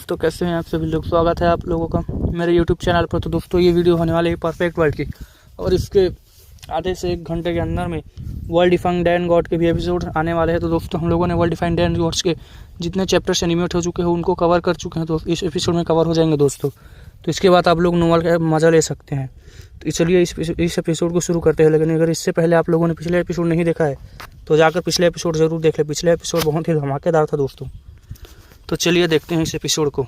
दोस्तों, कैसे हैं आप सभी लोग। स्वागत है आप लोगों का मेरे यूट्यूब चैनल पर। तो दोस्तों, ये वीडियो होने वाली है परफेक्ट वर्ल्ड की, और इसके आधे से 1 घंटे के अंदर में वर्ल्ड डिफाइंड डैन गॉड के भी एपिसोड आने वाले हैं। तो दोस्तों, हम लोगों ने वर्ल्ड डिफाइंड डैन गॉड्स के जितने चैप्टर्स एनिमेट हो चुके हैं उनको कवर कर चुके हैं, तो इस एपिसोड में कवर हो जाएंगे दोस्तों। तो इसके बाद आप लोग नोवेल का मज़ा ले सकते हैं। तो चलिए इस एपिसोड को शुरू करते हैं। लेकिन अगर इससे पहले आप लोगों ने पिछले एपिसोड नहीं देखा है तो जाकर पिछले एपिसोड ज़रूर देख लें। पिछले एपिसोड बहुत ही धमाकेदार था दोस्तों। तो चलिए देखते हैं इस एपिसोड को।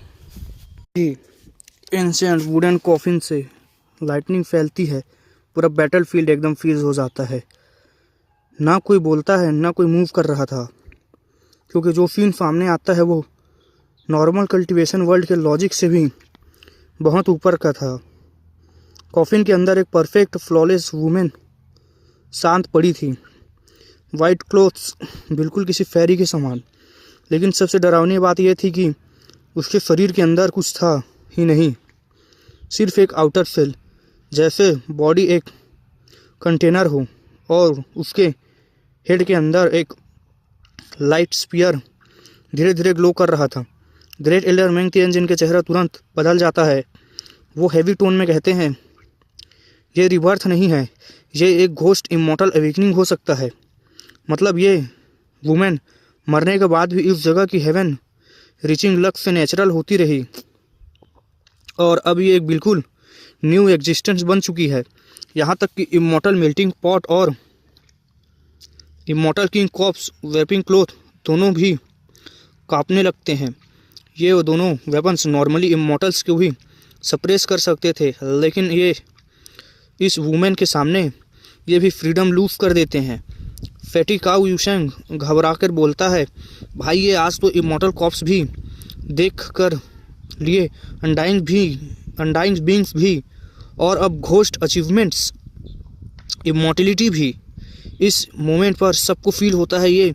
एंशिएंट वुडन कॉफिन से लाइटनिंग फैलती है, पूरा बैटलफील्ड एकदम फ्रीज हो जाता है। ना कोई बोलता है, ना कोई मूव कर रहा था, क्योंकि जो सीन सामने आता है वो नॉर्मल कल्टीवेशन वर्ल्ड के लॉजिक से भी बहुत ऊपर का था। कॉफिन के अंदर एक परफेक्ट फ्लॉलेस वुमेन शांत पड़ी थी, वाइट क्लोथ्स, बिल्कुल किसी फेरी के समान। लेकिन सबसे डरावनी बात यह थी कि उसके शरीर के अंदर कुछ था ही नहीं, सिर्फ एक आउटर सेल, जैसे बॉडी एक कंटेनर हो और उसके हेड के अंदर एक लाइट स्पीयर धीरे धीरे ग्लो कर रहा था। ग्रेट एल्डर मेंग तिएनजिन के चेहरा तुरंत बदल जाता है। वो हैवी टोन में कहते हैं, ये रिबर्थ नहीं है, ये एक घोस्ट इमॉर्टल अवेकनिंग हो सकता है। मतलब ये वुमेन मरने के बाद भी इस जगह की हेवन रीचिंग लक्स से नेचुरल होती रही, और अब ये एक बिल्कुल न्यू एग्जिस्टेंस बन चुकी है। यहाँ तक कि इमॉर्टल मेल्टिंग पॉट और immortal king corpse weeping cloth दोनों भी कांपने लगते हैं। ये वो दोनों वेपन्स नॉर्मली इमॉर्टल्स को भी सप्रेस कर सकते थे, लेकिन ये इस वुमेन के सामने ये भी फ्रीडम लूज कर देते हैं। फैटी काउ यूशेंग घबरा कर बोलता है, भाई ये आज तो इमॉर्टल कॉप्स भी देख कर लिए, अनडाइंग बींग्स भी, और अब घोस्ट अचीवमेंट्स, इमॉर्टिलिटी भी। इस मोमेंट पर सबको फील होता है ये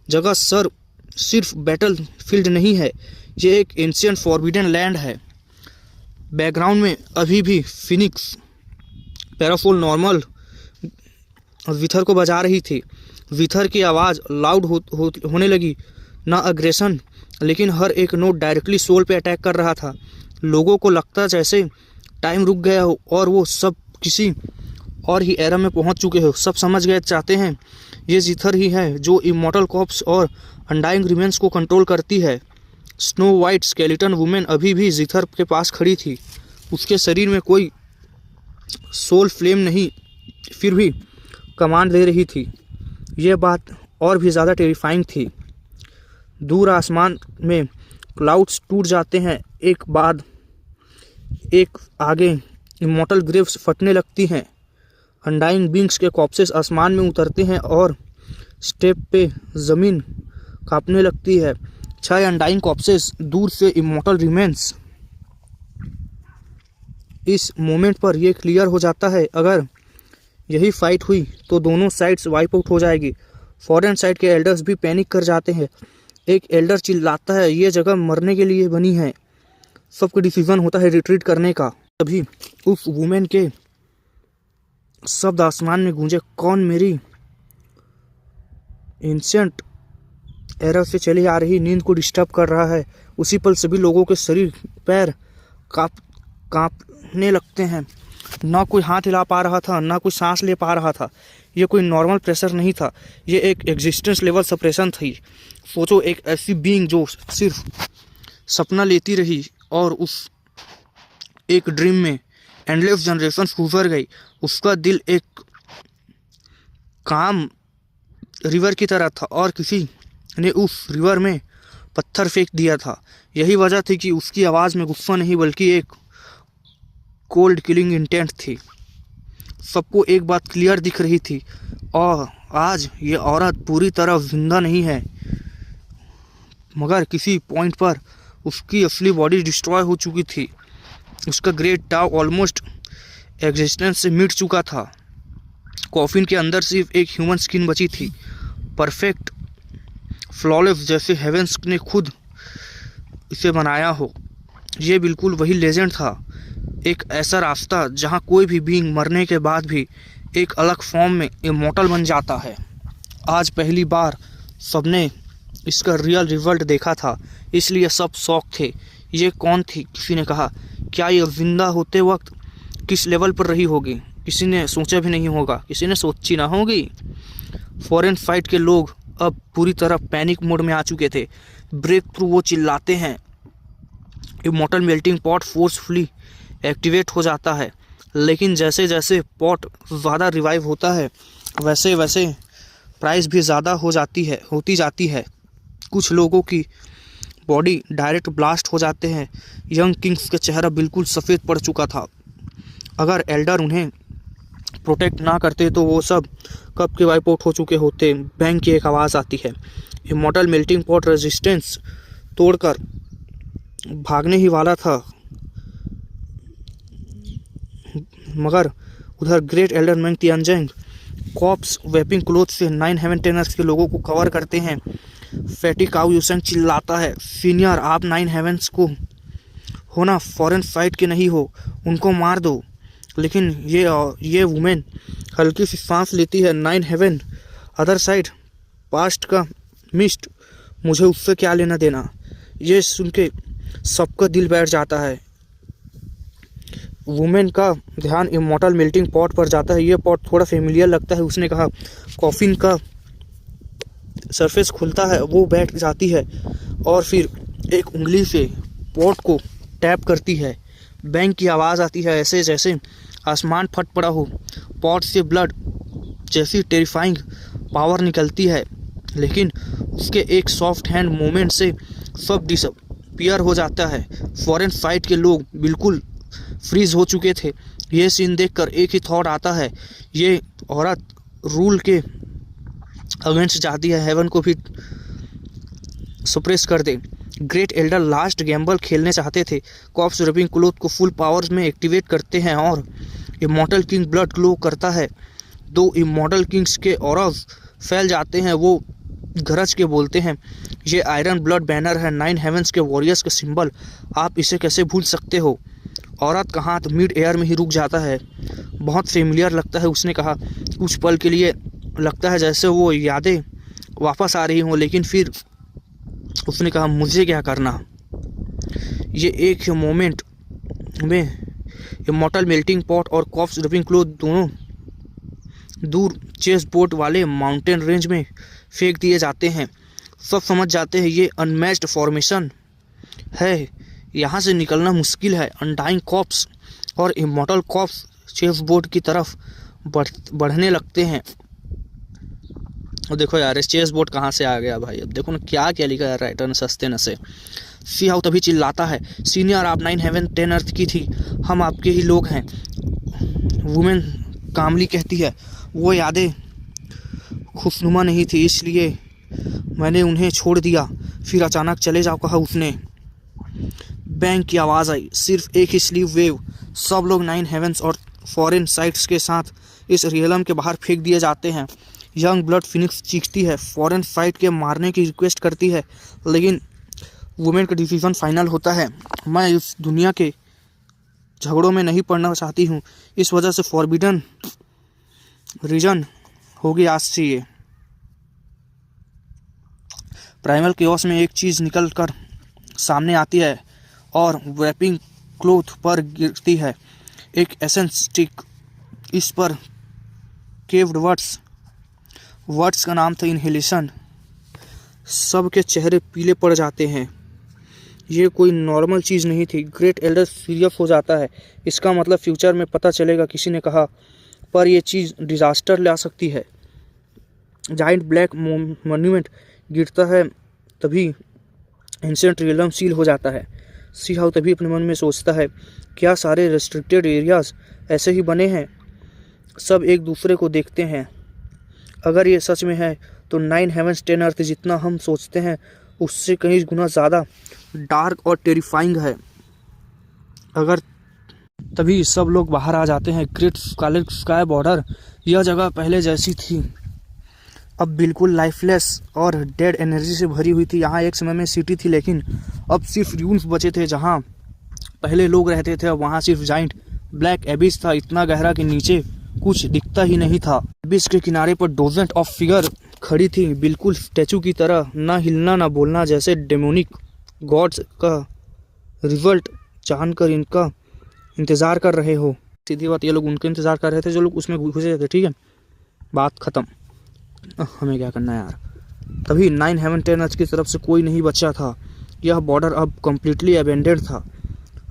जगह सिर्फ बैटल फील्ड नहीं है, ये एक एंशिएंट फॉरबिडन लैंड है। बैकग्राउंड में अभी भी फिनिक्स पैराफोल नॉर्मल विथर को बजा रही थी। विथर की आवाज़ लाउड होने लगी, ना अग्रेशन, लेकिन हर एक नोट डायरेक्टली सोल पे अटैक कर रहा था। लोगों को लगता जैसे टाइम रुक गया हो और वो सब किसी और ही एरा में पहुंच चुके हो। सब समझ गए चाहते हैं ये जिथर ही है जो इमॉर्टल कॉप्स और अनडाइंग रिमेंस को कंट्रोल करती है। स्नो वाइट स्केलेटन वुमेन अभी भी जिथर के पास खड़ी थी। उसके शरीर में कोई सोल फ्लेम नहीं, फिर भी कमांड दे रही थी। यह बात और भी ज़्यादा टेरिफाइंग थी। दूर आसमान में क्लाउड्स टूट जाते हैं, एक बाद एक आगे इमॉर्टल ग्रेव्स फटने लगती हैं। अनडाइंग बींग्स के कॉप्सेस आसमान में उतरते हैं और स्टेप पे ज़मीन कांपने लगती है। 6 अनडाइंग कॉप्सेस दूर से इमॉर्टल रिमेंस। इस मोमेंट पर यह क्लियर हो जाता है, अगर यही फाइट हुई तो दोनों साइड्स वाइप आउट हो जाएगी। फॉरेन साइड के एल्डर्स भी पैनिक कर जाते हैं। एक एल्डर चिल्लाता है, ये जगह मरने के लिए बनी है। सबका डिसीजन होता है रिट्रीट करने का। तभी उस वुमेन के शब्द आसमान में गूंजे, कौन मेरी एंशिएंट एरा से चली आ रही नींद को डिस्टर्ब कर रहा है। उसी पल सभी लोगों के शरीर पैर कांपने लगते हैं। ना कोई हाथ हिला पा रहा था, ना कोई सांस ले पा रहा था। ये कोई नॉर्मल प्रेशर नहीं था, ये एक एग्जिस्टेंस लेवल सप्रेशन थी। सोचो, एक ऐसी बीइंग जो सिर्फ सपना लेती रही और उस एक ड्रीम में एंडलेस जनरेशन गुजर गई। उसका दिल एक काम रिवर की तरह था और किसी ने उस रिवर में पत्थर फेंक दिया था। यही वजह थी कि उसकी आवाज़ में गुस्सा नहीं बल्कि एक कोल्ड किलिंग इंटेंट थी। सबको एक बात क्लियर दिख रही थी, और आज ये औरत पूरी तरह जिंदा नहीं है, मगर किसी पॉइंट पर उसकी असली बॉडी डिस्ट्रॉय हो चुकी थी। उसका ग्रेट टाव ऑलमोस्ट एग्जिस्टेंस से मिट चुका था। कॉफिन के अंदर सिर्फ एक ह्यूमन स्किन बची थी, परफेक्ट फ्लॉलेस, जैसे हेवेंस ने खुद इसे बनाया हो। ये बिल्कुल वही लेजेंड था, एक ऐसा रास्ता जहां कोई भी बीइंग मरने के बाद भी एक अलग फॉर्म में इमॉर्टल बन जाता है। आज पहली बार सबने इसका रियल रिजल्ट देखा था, इसलिए सब शौक थे ये कौन थी? किसी ने कहा। क्या ये जिंदा होते वक्त किस लेवल पर रही होगी? किसी ने सोचा भी नहीं होगा, किसी ने सोची ना होगी। फॉरेन फाइट के लोग अब पूरी तरह पैनिक मोड में आ चुके थे। ब्रेक थ्रू वो चिल्लाते हैं। Immortal melting pot forcefully activate हो जाता है, लेकिन जैसे जैसे पॉट ज़्यादा रिवाइव होता है वैसे वैसे प्राइस भी ज़्यादा होती जाती है। कुछ लोगों की बॉडी डायरेक्ट ब्लास्ट हो जाते हैं। यंग किंग्स का चेहरा बिल्कुल सफ़ेद पड़ चुका था। अगर एल्डर उन्हें प्रोटेक्ट ना करते तो वो सब कब के वाइप आउट हो चुके होते। बैंग की एक आवाज़ आती है। इमॉर्टल मेल्टिंग पॉट रेजिस्टेंस तोड़कर भागने ही वाला था, मगर उधर great elder Meng Tianzheng coughs weeping cloth से 9 हेवन टेनर्स के लोगों को कवर करते हैं। फैटी काउ यूसेंग चिल्लाता है, सीनियर आप 9 हेवंस को हो ना, फॉरेन फाइट के नहीं हो, उनको मार दो। लेकिन ये वुमेन हल्की सी सांस लेती है। 9 हेवन अदर साइड पास्ट का मिस्ट, मुझे उससे क्या लेना देना। ये सुन के सबका दिल बैठ जाता है। वुमेन का ध्यान इमॉर्टल मेल्टिंग पॉट पर जाता है। ये पॉट थोड़ा फेमिलियर लगता है। उसने कहा। कॉफिन का सरफेस खुलता है, वो बैठ जाती है और फिर एक उंगली से पॉट को टैप करती है। बैंग की आवाज़ आती है, ऐसे जैसे आसमान फट पड़ा हो। पॉट से ब्लड जैसी टेरिफाइंग पावर निकलती है, लेकिन उसके एक सॉफ्ट हैंड मूवमेंट से सब डिसअपीयर हो जाता है। फॉरेन फाइट के लोग बिल्कुल फ्रीज हो चुके थे। ये सीन देखकर एक ही थॉट आता है, ये औरत रूल के अगेंस्ट जाती है, हेवन को भी सप्रेस कर दे। ग्रेट एल्डर लास्ट गैम्बल खेलने चाहते थे। कॉप्स रबिंग क्लोथ को फुल पावर्स में एक्टिवेट करते हैं और इमॉर्टल किंग ब्लड ग्लो करता है। दो इमॉर्टल किंग्स के ऑरास फैल जाते हैं। वो गरज के बोलते हैं, ये आयरन ब्लड बैनर है, 9 हेवंस के वॉरियर्स का सिंबल, आप इसे कैसे भूल सकते हो। औरत का हाथ मिड एयर में ही रुक जाता है। बहुत फेमिलियर लगता है, उसने कहा। कुछ पल के लिए लगता है जैसे वो यादें वापस आ रही हों, लेकिन फिर उसने कहा, मुझे क्या करना। ये एक ही मोमेंट में इमॉर्टल मेल्टिंग पॉट और कॉप्स रबिंग क्लोथ दोनों दूर चेस बोट वाले माउंटेन रेंज में फेंक दिए जाते हैं। सब समझ जाते हैं ये अनमैच्ड फॉर्मेशन है, यहाँ से निकलना मुश्किल है। अनडाइंग कॉप्स और इमॉर्टल कॉप्स चेस बोट की तरफ बढ़ने लगते हैं। और देखो यार, इस चेस बोट कहाँ से आ गया भाई। अब देखो ना क्या क्या लिखा है राइटर ने सस्ते नशे। सी हाउ तभी चिल्लाता है, सीनियर आप 9 हेवन 10 अर्थ की थी, हम आपके ही लोग हैं। वुमेन कामली कहती है, वो यादें खुशनुमा नहीं थी, इसलिए मैंने उन्हें छोड़ दिया, फिर अचानक चले जाओ कहा उसने। बैंक की आवाज़ आई, सिर्फ एक ही स्लीव वेव। सब लोग 9 हेवंस और फॉरेन साइट्स के साथ इस रियलम के बाहर फेंक दिए जाते हैं। यंग ब्लड फिनिक्स चीखती है, फॉरेन फाइट के मारने की रिक्वेस्ट करती है, लेकिन वुमेन का डिसीजन फाइनल होता है। मैं इस दुनिया के झगड़ों में नहीं पड़ना चाहती हूँ, इस वजह से फॉरबिडन रीजन होगी आज से। ये प्राइमल केओस में एक चीज़ निकल कर सामने आती है और वेपिंग क्लोथ पर गिरती है। एक एसेंस स्टिक, इस पर केव्ड वर्ड्स का नाम था इनहेलेशन। सबके चेहरे पीले पड़ जाते हैं। ये कोई नॉर्मल चीज़ नहीं थी। ग्रेट एल्डर सीरियस हो जाता है, इसका मतलब फ्यूचर में पता चलेगा, किसी ने कहा, पर यह चीज़ डिज़ास्टर ला सकती है। जाइंट ब्लैक मॉन्यूमेंट गिरता है, तभी एंशिएंट रियलम सील हो जाता है। सी हाउ तभी अपने मन में सोचता है, क्या सारे रेस्ट्रिक्टेड एरियाज ऐसे ही बने हैं, सब एक दूसरे को देखते हैं। अगर ये सच में है तो 9 हेवंस 10 अर्थ जितना हम सोचते हैं उससे कहीं गुना ज़्यादा डार्क और टेरिफाइंग है। अगर तभी सब लोग बाहर आ जाते हैं। ग्रेट स्कारलेट स्काई बॉर्डर, यह जगह पहले जैसी थी, अब बिल्कुल लाइफलेस और डेड एनर्जी से भरी हुई थी। यहाँ एक समय में सिटी थी, लेकिन अब सिर्फ ड्यून्स बचे थे। जहाँ पहले लोग रहते थे, अब वहाँ सिर्फ जाइंट ब्लैक एबिस था, इतना गहरा कि नीचे कुछ दिखता ही नहीं था। एबिस के किनारे पर डोजेंट ऑफ फिगर खड़ी थी, बिल्कुल स्टैचू की तरह, ना हिलना ना बोलना, जैसे डेमोनिक गॉड्स का रिजल्ट जानकर इनका इंतज़ार कर रहे हो। सीधी बात, ये लोग उनके इंतज़ार कर रहे थे जो लोग उसमें घुसे थे। ठीक है, बात ख़त्म। हमें क्या करना है यार। तभी 9 हेवन 10 अर्थ की तरफ से कोई नहीं बचा था। यह बॉर्डर अब कम्प्लीटली अबेंडेड था।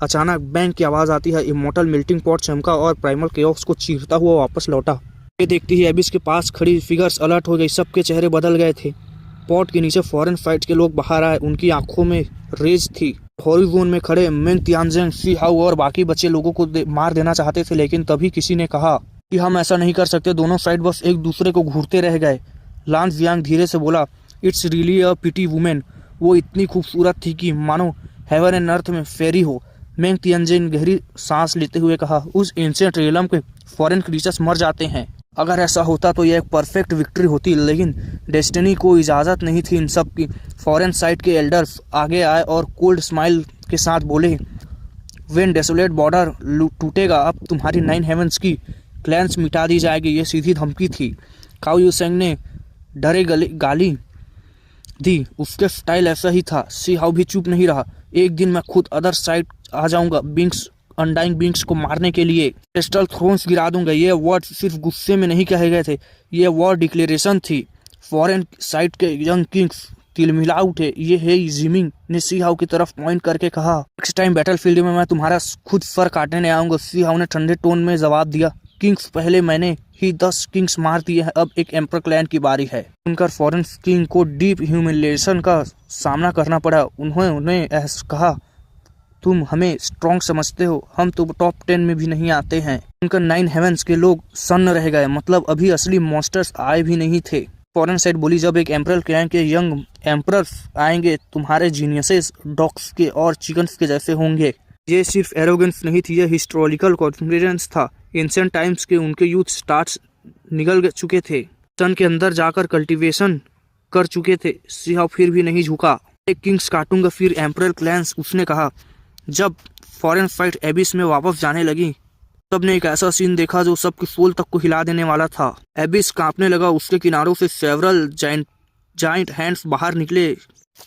अचानक बैंक की आवाज़ आती है। इमॉर्टल मेल्टिंग पॉट चमका और प्राइमल केओस को चीरता हुआ वापस लौटा। ये देखती ही एबिस के पास खड़ी फिगर्स अलर्ट हो गई। सबके चेहरे बदल गए थे। पॉट के नीचे फॉरेन फाइट के लोग बाहर आए। उनकी आंखों में रेज थी। हॉरिजोन में खड़े मेंग तियानजेंग, सी हाउ और बाकी बच्चे लोगों को मार देना चाहते थे, लेकिन तभी किसी ने कहा कि हम ऐसा नहीं कर सकते। दोनों साइड बस एक दूसरे को घूरते रह गए। लान जियांग धीरे से बोला, it's really a pity women. वो इतनी खूबसूरत थी कि मानो हेवन एंड अर्थ में फेरी हो। मेंग तियानजेंग गहरी सांस लेते हुए कहा, उस एंशिएंट रियलम के फॉरेन क्रीचर्स मर जाते हैं। अगर ऐसा होता तो यह एक परफेक्ट विक्ट्री होती, लेकिन डेस्टिनी को इजाज़त नहीं थी इन सब की। फॉरेन साइड के एल्डर्स आगे आए और कोल्ड स्माइल के साथ बोले, व्हेन डेसोलेट बॉर्डर टूटेगा अब तुम्हारी 9 हेवंस की क्लैंस मिटा दी जाएगी। ये सीधी धमकी थी। काओ यूसेंग ने डरे गाली दी। उसके स्टाइल ऐसा ही था। सी हाउ भी चुप नहीं रहा। एक दिन मैं खुद अदर साइड आ जाऊंगा, बिंग्स अनडाइंग बिंग्स को मारने के लिए क्रिस्टल थ्रोन्स गिरा दूंगा। ये वर्ड सिर्फ गुस्से में नहीं कहे गए थे, ये वर्ड डिक्लेरेशन थी। फॉरेन साइड के यंग किंग्स तिलमिला उठे। ये है जिमिंग ने सी हाउ की तरफ पॉइंट करके कहा, नेक्स्ट टाइम बैटलफील्ड में मैं तुम्हारा खुद सर काटने आऊंगा। सी हाउ ने ठंडे टोन में जवाब दिया, किंग्स पहले मैंने ही 10 किंग्स मार दिए हैं, अब एक एम्पर क्लैन की बारी है। उनकर फॉरेन किंग को डीप ह्यूमिलिएशन का सामना करना पड़ा। उन्हें कहा, तुम हमें स्ट्रॉन्ग समझते हो, हम तो टॉप 10 में भी नहीं आते हैं। उनका 9 हेवंस के लोग सन्न रह गए। मतलब अभी असली मॉन्स्टर्स आए भी नहीं थे। फॉरेन साइड बोली, जब एक एम्परर क्लैन के यंग एम्परर्स आएंगे तुम्हारे जीनियसेस डॉग्स के और चिकन्स के जैसे होंगे। ये सिर्फ एरोगेंस नहीं थी, यह हिस्टोरिकल कॉन्फिडेंस था। एंशिएंट टाइम्स के उनके यूथ स्टार्स निकल चुके थे, सन के अंदर जाकर कल्टीवेशन कर चुके थे। सिहाव फिर भी नहीं झुका। एक किंग्स काटूंगा फिर एम्परर क्लैंस, उसने कहा। जब फॉरेन फाइट एबिस में वापस जाने लगी, सबने एक ऐसा सीन देखा जो सबकी सोल तक को हिला देने वाला था। एबिस कांपने लगा। उसके किनारों से सेवरल जाइंट हैंड्स बाहर निकले।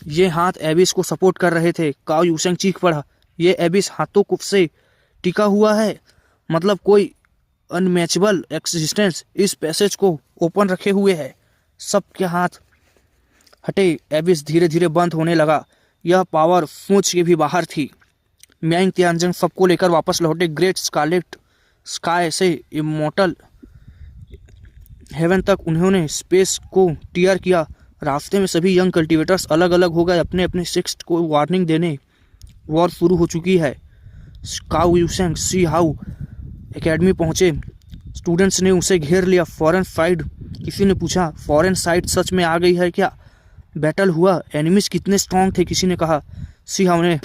ये हाथ एबिस को सपोर्ट कर रहे थे। काओ यूसेंग चीख पड़ा, ये एबिस हाथों को से टिका हुआ है, मतलब कोई अनमैचेबल एक्सिस्टेंस इस पैसेज को ओपन रखे हुए है। सबके हाथ हटे। एबिस धीरे धीरे बंद होने लगा। यह पावर सोच के भी बाहर थी। मेंग तियानजेंग सबको लेकर वापस लौटे। ग्रेट स्कारलेट स्काई से इमॉर्टल हेवन तक उन्होंने स्पेस को टीयर किया। रास्ते में सभी यंग कल्टीवेटर्स अलग अलग हो गए। अपने अपने सिक्स को वार्निंग देने वॉर शुरू हो चुकी है। काओ यूसेंग सी हाउ एकेडमी पहुंचे। स्टूडेंट्स ने उसे घेर लिया। फॉरेन फाइट, किसी ने पूछा, फॉरेन साइड सच में आ गई है क्या? बैटल हुआ, एनिमीज कितने स्ट्रॉन्ग थे? किसी ने कहा। सी हाउ ने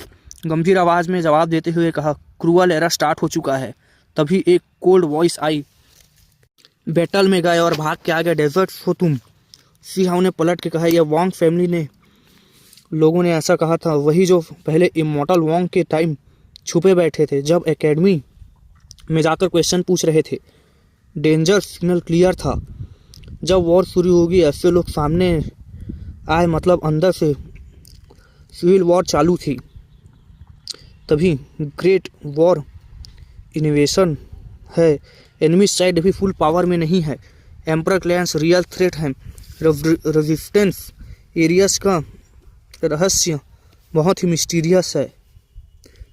गंभीर आवाज में जवाब देते हुए कहा, क्रूअल एरा स्टार्ट हो चुका है। तभी एक कोल्ड वॉइस आई, बैटल में गए और भाग के आ गए, डेजर्ट हो तुम। सी हाउ ने पलट के कहा, यह वांग फैमिली ने लोगों ने ऐसा कहा था, वही जो पहले इमॉर्टल वांग के टाइम छुपे बैठे थे, जब एकेडमी में जाकर क्वेश्चन पूछ रहे थे। डेंजर सिग्नल क्लियर था। जब वॉर शुरू होगी ऐसे लोग सामने आए, मतलब अंदर से सिविल वॉर चालू थी। तभी ग्रेट वॉर इन्वेशन है। एनिमी साइड अभी फुल पावर में नहीं है। एम्परर क्लैंस रियल थ्रेट हैं। रेजिस्टेंस एरियाज का रहस्य बहुत ही मिस्टीरियस है।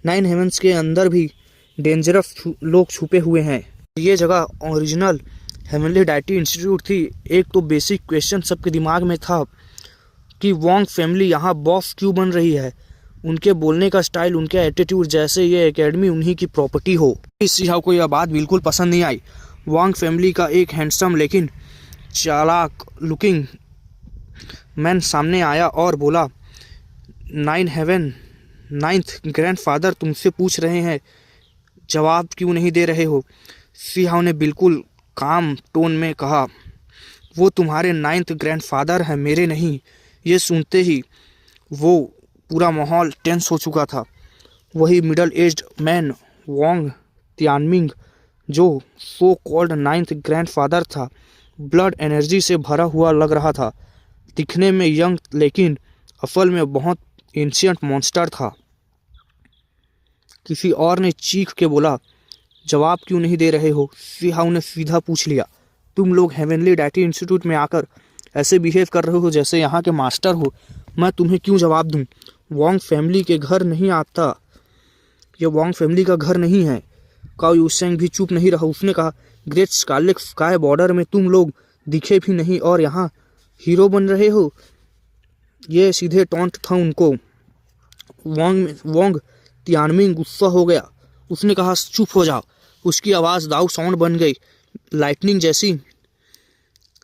9 हेवंस के अंदर भी डेंजरस लोग छुपे हुए हैं। ये जगह ओरिजिनल हेवनली डाइटी इंस्टीट्यूट थी। एक तो बेसिक क्वेश्चन सबके दिमाग में था कि वांग फैमिली यहाँ बॉस क्यों बन रही है। उनके बोलने का स्टाइल, उनके एटीट्यूड, जैसे ये एकेडमी उन्हीं की प्रॉपर्टी हो। सी हाउ को यह बात बिल्कुल पसंद नहीं आई। वांग फैमिली का एक हैंडसम लेकिन चालाक लुकिंग मैन सामने आया और बोला, 9 हेवन 9th ग्रैंडफादर तुमसे पूछ रहे हैं, जवाब क्यों नहीं दे रहे हो? सी हाउ ने बिल्कुल काम टोन में कहा, वो तुम्हारे 9th ग्रैंडफादर हैं, मेरे नहीं। ये सुनते ही वो पूरा माहौल टेंस हो चुका था। वही मिडल एज्ड मैन वांग तियानमिंग, जो सो कॉल्ड 9th ग्रैंडफादर था, ब्लड एनर्जी से भरा हुआ लग रहा था। दिखने में यंग, लेकिन असल में बहुत एंशिएंट मॉन्स्टर था। किसी और ने चीख के बोला, जवाब क्यों नहीं दे रहे हो? सीहाउ ने सीधा पूछ लिया, तुम लोग हेवनली डेटी इंस्टीट्यूट में आकर ऐसे बिहेव कर रहे हो जैसे यहाँ के मास्टर हो। मैं तुम्हें क्यों जवाब दूं? वोंग फैमिली के घर नहीं आता, ये वोंग फैमिली का घर नहीं है। काओ यूसेंग भी चुप नहीं रहा। उसने कहा, ग्रेट स्कारलेट स्काई बॉर्डर में तुम लोग दिखे भी नहीं और यहाँ हीरो बन रहे हो। ये सीधे टॉन्ट था उनको। वोंग तियानमिंग गुस्सा हो गया। उसने कहा, चुप हो जाओ। उसकी आवाज़ दाऊ साउंड बन गई। लाइटनिंग जैसी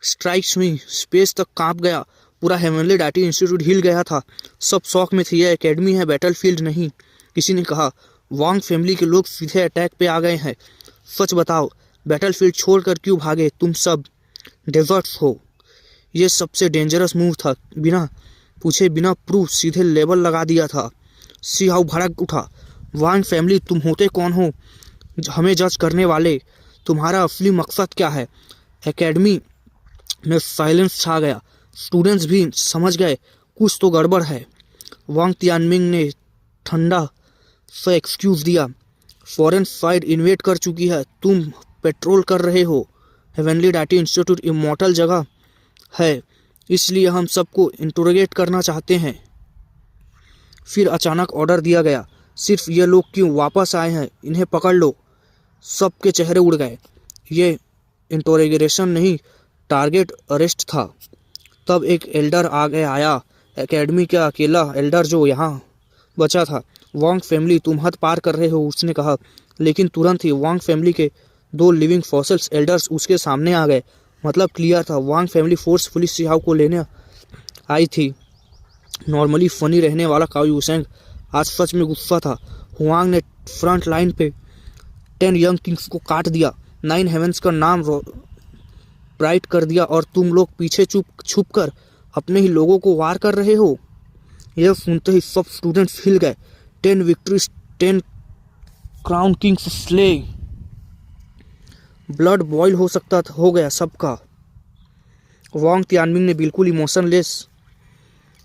स्ट्राइक्स हुई, स्पेस तक कांप गया। पूरा हेवनली डेटी इंस्टीट्यूट हिल गया था। सब शौक में थे, यह एकेडमी है, बैटलफील्ड नहीं। किसी ने कहा, वोंग फैमिली के लोग सीधे अटैक पे आ गए हैं। सच बताओ, बैटलफील्ड छोड़कर क्यों भागे? तुम सब डेजर्ट्स हो। ये सबसे डेंजरस मूव था। बिना पूछे बिना प्रूफ सीधे लेबल लगा दिया था। सीहाउ भड़क उठा। वोंग फैमिली, तुम होते कौन हो हमें जज करने वाले? तुम्हारा असली मकसद क्या है? एकेडमी में साइलेंस छा गया। स्टूडेंट्स भी समझ गए कुछ तो गड़बड़ है। वांग तियानमिंग ने ठंडा सा एक्सक्यूज दिया, फॉरेन साइड इन्वेट कर चुकी है, तुम पेट्रोल कर रहे हो। हेवनली डेटी इंस्टीट्यूट इमॉर्टल जगह है, इसलिए हम सबको इंटरोगेट करना चाहते हैं। फिर अचानक ऑर्डर दिया गया, सिर्फ ये लोग क्यों वापस आए हैं, इन्हें पकड़ लो। सबके चेहरे उड़ गए। ये इंटरोगेशन नहीं, टारगेट अरेस्ट था। तब एक एल्डर आगे आया, एकेडमी का अकेला एल्डर जो यहाँ बचा था। वांग फैमिली, तुम हद पार कर रहे हो, उसने कहा। लेकिन तुरंत ही वांग फैमिली के 2 लिविंग फॉसिल्स एल्डर्स उसके सामने आ गए। मतलब क्लियर था, वांग फैमिली फोर्सफुली सीहाउ को लेने आई थी। नॉर्मली फनी रहने वाला काओ यूसेंग आज सच में गुस्सा था। हुआंग ने फ्रंट लाइन पे 10 यंग किंग्स को काट दिया, 9 हेवंस का नाम ब्राइट कर दिया और तुम लोग पीछे छुप कर अपने ही लोगों को वार कर रहे हो। यह सुनते ही सब स्टूडेंट्स हिल गए। 10 victories, 10 crown kings slay. Blood boil हो गया सबका। वांग तियानमिंग ने बिल्कुल इमोशनलेस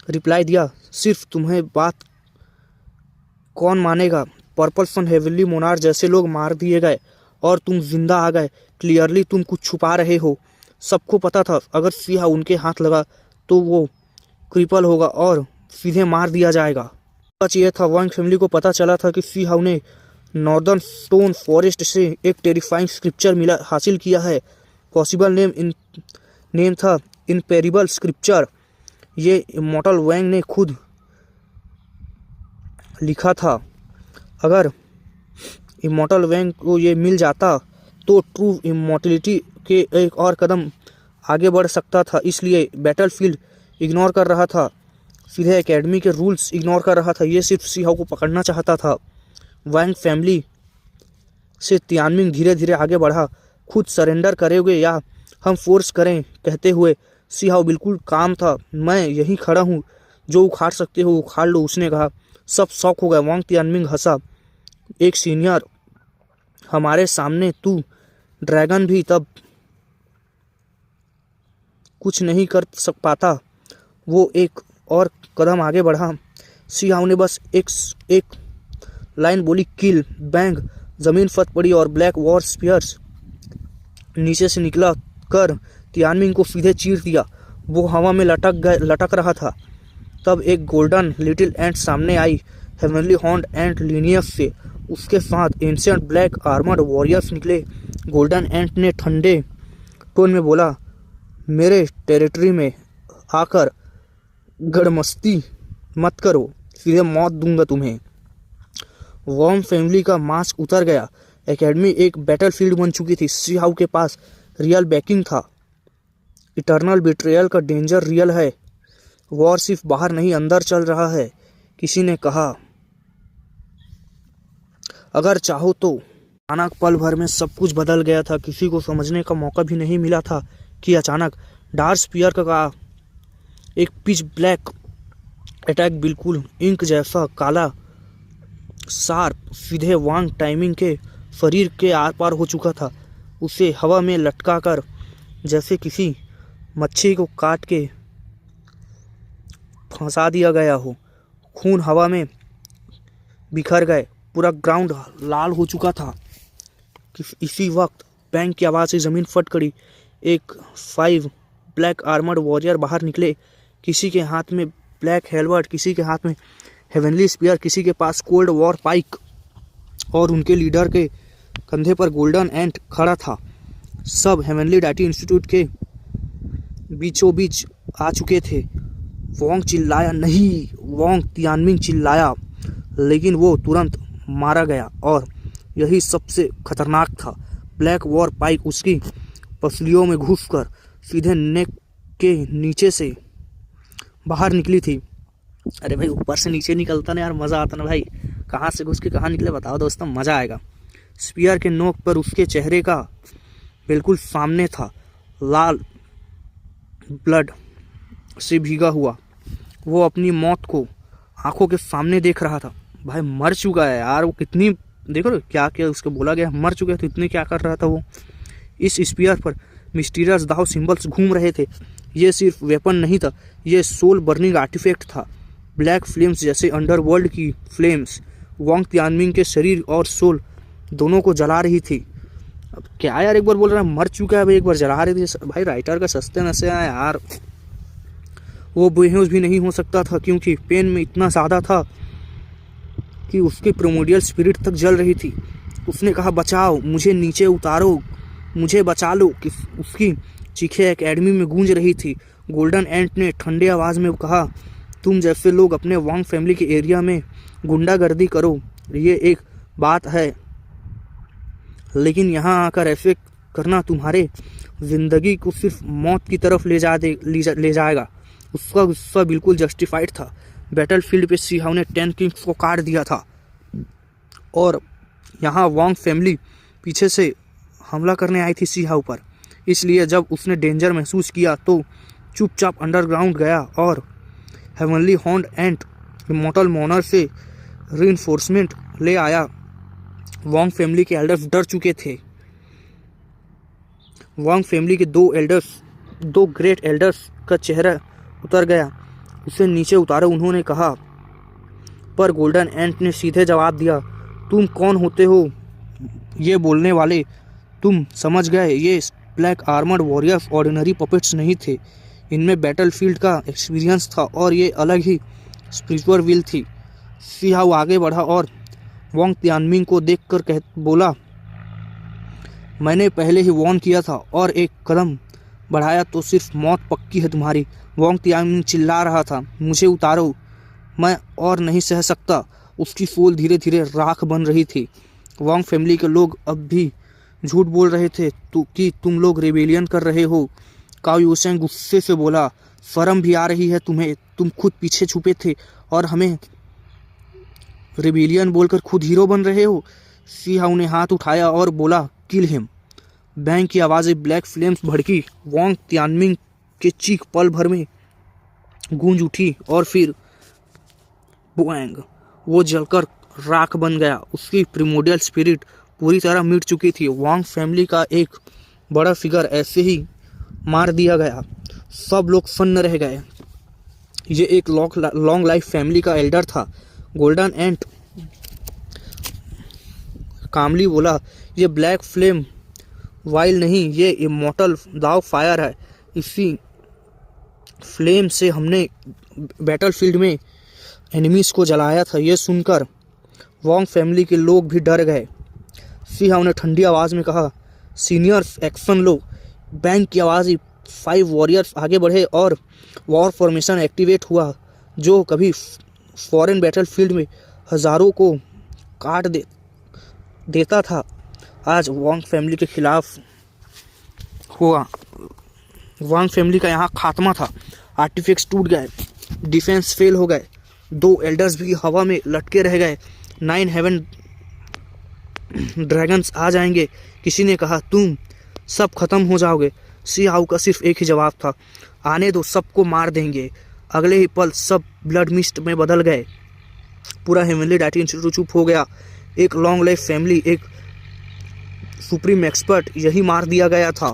रिप्लाई दिया, सिर्फ तुम्हें बात कौन मानेगा? पर्पल सन हेवनली मोनार्क जैसे लोग मार दिए गए और तुम जिंदा आ गए। क्लियरली तुम कुछ छुपा रहे हो। सबको पता था अगर सीहा उनके हाथ लगा तो वो क्रिपल होगा और सीधे मार दिया जाएगा। सच ये था, वांग फैमिली को पता चला था कि सीहाउ ने नॉर्दर्न स्टोन फॉरेस्ट से एक टेरिफाइंग स्क्रिप्चर हासिल किया है। पॉसिबल नेम था इनपेरिबल स्क्रिप्चर। ये इमॉर्टल वैंग ने खुद लिखा था। अगर इमॉर्टल वैंग को ये मिल जाता तो ट्रू इमॉर्टलिटी के एक और कदम आगे बढ़ सकता था। इसलिए बैटलफील्ड इग्नोर कर रहा था, सीधे एकेडमी के रूल्स इग्नोर कर रहा था। ये सिर्फ सीहाउ को पकड़ना चाहता था। वैंग फैमिली से तियानमिंग धीरे धीरे आगे बढ़ा। खुद सरेंडर करोगे या हम फोर्स करें? कहते हुए सीहाउ बिल्कुल काम था। मैं यहीं खड़ा हूँ, जो उखाड़ सकते हो उखाड़ लो, उसने कहा। सब शॉक हो गए। वांग तियानमिंग हंसा, एक सीनियर हमारे सामने तू ड्रैगन भी तब कुछ नहीं कर पाता। वो एक और कदम आगे बढ़ा। सीहाउ ने बस एक लाइन बोली, किल। बैंग, जमीन फट पड़ी और ब्लैक वॉर स्पीयर्स नीचे से निकला कर तियानमिंग को सीधे चीर दिया। वो हवा में लटक रहा था। तब एक गोल्डन लिटिल एंट सामने आई, हेवनली हॉर्न्ड एंट लीनियस से। उसके साथ एंशिएंट ब्लैक आर्मर्ड वॉरियर्स निकले। गोल्डन एंट ने ठंडे टोन में बोला, मेरे टेरिटरी में आकर गड़मस्ती मत करो, सीधे मौत दूंगा तुम्हें। वॉर्म फैमिली का मास्क उतर गया। एकेडमी एक बैटलफील्ड बन चुकी थी। सीहाउ के पास रियल बैकिंग था। इटर्नल बिट्रेयल का डेंजर रियल है। वॉर सिर्फ बाहर नहीं अंदर चल रहा है। किसी ने कहा, अगर चाहो तो। अचानक पल भर में सब कुछ बदल गया था। किसी को समझने का मौका भी नहीं मिला था कि अचानक डार्क स्पीयर का एक पिच ब्लैक अटैक, बिल्कुल इंक जैसा काला, शार्प, सीधे वांग टाइमिंग के शरीर के आर पार हो चुका था। उसे हवा में लटका कर जैसे किसी मच्छी को काट के फंसा दिया गया हो। खून हवा में बिखर गए। पूरा ग्राउंड लाल हो चुका था कि इसी वक्त बैंग की आवाज़ से ज़मीन फट गई। एक 5 ब्लैक आर्मर्ड वॉरियर बाहर निकले, किसी के हाथ में ब्लैक हेलवर्ट, किसी के हाथ में हेवनली स्पीयर, किसी के पास कोल्ड वॉर पाइक, और उनके लीडर के कंधे पर गोल्डन एंट खड़ा था। सब हेवनली डाइटी इंस्टीट्यूट के बीचों बीच आ चुके थे। वोंग चिल्लाया नहीं, वोंग तियानमिंग चिल्लाया, लेकिन वो तुरंत मारा गया और यही सबसे खतरनाक था। ब्लैक वॉर पाइक उसकी पसलियों में घुसकर सीधे नेक के नीचे से बाहर निकली थी। अरे भाई, ऊपर से नीचे निकलता ना यार, मज़ा आता ना भाई। कहाँ से घुस के कहाँ निकले बताओ दोस्तों, मज़ा आएगा। स्पीयर के नोक पर उसके चेहरे का बिल्कुल सामने था, लाल ब्लड से भीगा हुआ। वो अपनी मौत को आंखों के सामने देख रहा था। भाई मर चुका है यार वो, कितनी देखो क्या क्या उसको बोला गया, मर चुके तो इतने क्या कर रहा था वो। इस स्पीयर पर मिस्टीरियस दाव सिंबल्स घूम रहे थे। ये सिर्फ वेपन नहीं था, ये सोल बर्निंग आर्टिफैक्ट था। ब्लैक फ्लेम्स जैसे अंडरवर्ल्ड की फ्लेम्स वोंग तियानमिंग के शरीर और सोल दोनों को जला रही थी। अब क्या यार, एक बार बोल रहा है मर चुका है भाई, एक बार जला रही थी। भाई राइटर का सस्ते नशे है यार। वो बेहोश भी नहीं हो सकता था क्योंकि पेन में इतना ज़्यादा था कि उसकी प्रोमोडियल स्पिरिट तक जल रही थी। उसने कहा बचाओ, मुझे नीचे उतारो, मुझे बचा लो, कि उसकी चीखें एकेडमी में गूंज रही थी। गोल्डन एंट ने ठंडे आवाज़ में कहा, तुम जैसे लोग अपने वोंग फैमिली के एरिया में गुंडागर्दी करो, ये एक बात है, लेकिन यहाँ आकर ऐसे करना तुम्हारे ज़िंदगी को सिर्फ मौत की तरफ ले जाएगा। उसका गुस्सा बिल्कुल जस्टिफाइड था। बैटलफील्ड पे सी हाउ ने 10 किंग्स को काट दिया था और यहाँ वोंग फैमिली पीछे से हमला करने आई थी सी हाउ पर। इसलिए जब उसने डेंजर महसूस किया तो चुपचाप अंडरग्राउंड गया और हेवनली हॉर्न्ड एंट इमॉर्टल मॉनर से रीइंफोर्समेंट ले आया। वोंग फैमिली के एल्डर्स डर चुके थे। वोंग फैमिली के दो ग्रेट एल्डर्स का चेहरा उतर गया। उसे नीचे उतारो, उन्होंने कहा, पर गोल्डन एंट ने सीधे जवाब दिया, तुम कौन होते हो ये बोलने वाले? तुम समझ गए, ये black armoured warriors ordinary puppets नहीं थे। इनमें बैटलफील्ड का एक्सपीरियंस था और ये अलग ही स्पिरिचुअल विल थी। सी हाउ आगे बढ़ा और वोंग तियानमिंग को देखकर बोला, मैंने पहले ही वॉर्न किया था और एक कदम बढ़ाया तो सिर्फ मौत पक्की है तुम्हारी। वोंग तियानमिंग चिल्ला रहा था, मुझे उतारो, मैं और नहीं सह सकता। उसकी सोल धीरे धीरे राख बन रही थी। वोंग फैमिली के लोग अब भी झूठ बोल रहे थे कि तुम लोग रेबेलियन कर रहे हो। काओ यूसेंग गुस्से से बोला, शर्म भी आ रही है तुम्हें? तुम खुद पीछे छुपे थे और हमें रेबेलियन बोलकर खुद हीरो बन रहे हो। सी हाउ ने हाथ उठाया और बोला, किल हिम। बैंग की आवाज़ें ब्लैक फ्लेम्स भड़की। वोंग तियानमिंग के चीख पल भर में गूंज उठी और फिर बोएंग, वो जलकर राख बन गया। उसकी प्रिमोडियल स्पिरिट पूरी तरह मिट चुकी थी। वोंग फैमिली का एक बड़ा फिगर ऐसे ही मार दिया गया। सब लोग सन्न रह गए। ये एक लॉन्ग लाइफ फैमिली का एल्डर था। गोल्डन एंट कामली बोला, ये ब्लैक फ्लेम वाइल नहीं, ये इमॉर्टल दाव फायर है। इसी फ्लेम से हमने बैटलफील्ड में एनिमीज को जलाया था। ये सुनकर वोंग फैमिली के लोग भी डर गए। सी हाउ ने ठंडी आवाज़ में कहा, सीनियर्स एक्शन लो। बैंक की आवाज़ 5 वॉरियर्स आगे बढ़े और वॉर फॉर्मेशन एक्टिवेट हुआ, जो कभी फॉरेन बैटलफील्ड में हज़ारों को काट देता था, आज वोंग फैमिली के खिलाफ हुआ। वोंग फैमिली का यहाँ खात्मा था। आर्टिफैक्ट्स टूट गए, डिफेंस फेल हो गए, 2 एल्डर्स भी हवा में लटके रह गए। 9 हेवन ड्रैगन्स आ जाएंगे। किसी ने कहा, तुम सब खत्म हो जाओगे। सी हाउ का सिर्फ एक ही जवाब था, आने दो, सबको मार देंगे। अगले ही पल सब ब्लड मिस्ट में बदल गए। पूरा हेवनली डाइटी इंस्टीट्यूट चुप हो गया। एक लॉन्ग लाइफ फैमिली, एक सुप्रीम एक्सपर्ट, यही मार दिया गया था।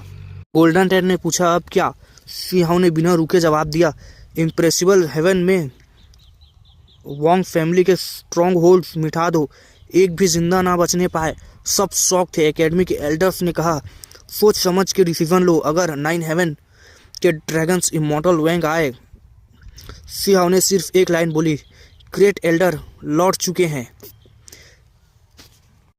गोल्डन टेड ने पूछा, अब क्या? सी हाउ ने बिना रुके जवाब दिया, इम्प्रेसिबल हेवन में वोंग फैमिली के स्ट्रॉन्ग होल्ड्स मिटा दो। एक भी जिंदा ना बचने पाए। सब शॉक थे। एकेडमी के एल्डर्स ने कहा, सोच समझ के डिसीजन लो, अगर 9 हेवन के ड्रैगन्स इमॉर्टल वैंग आए। सी हाउ ने सिर्फ एक लाइन बोली, ग्रेट एल्डर लौट चुके हैं।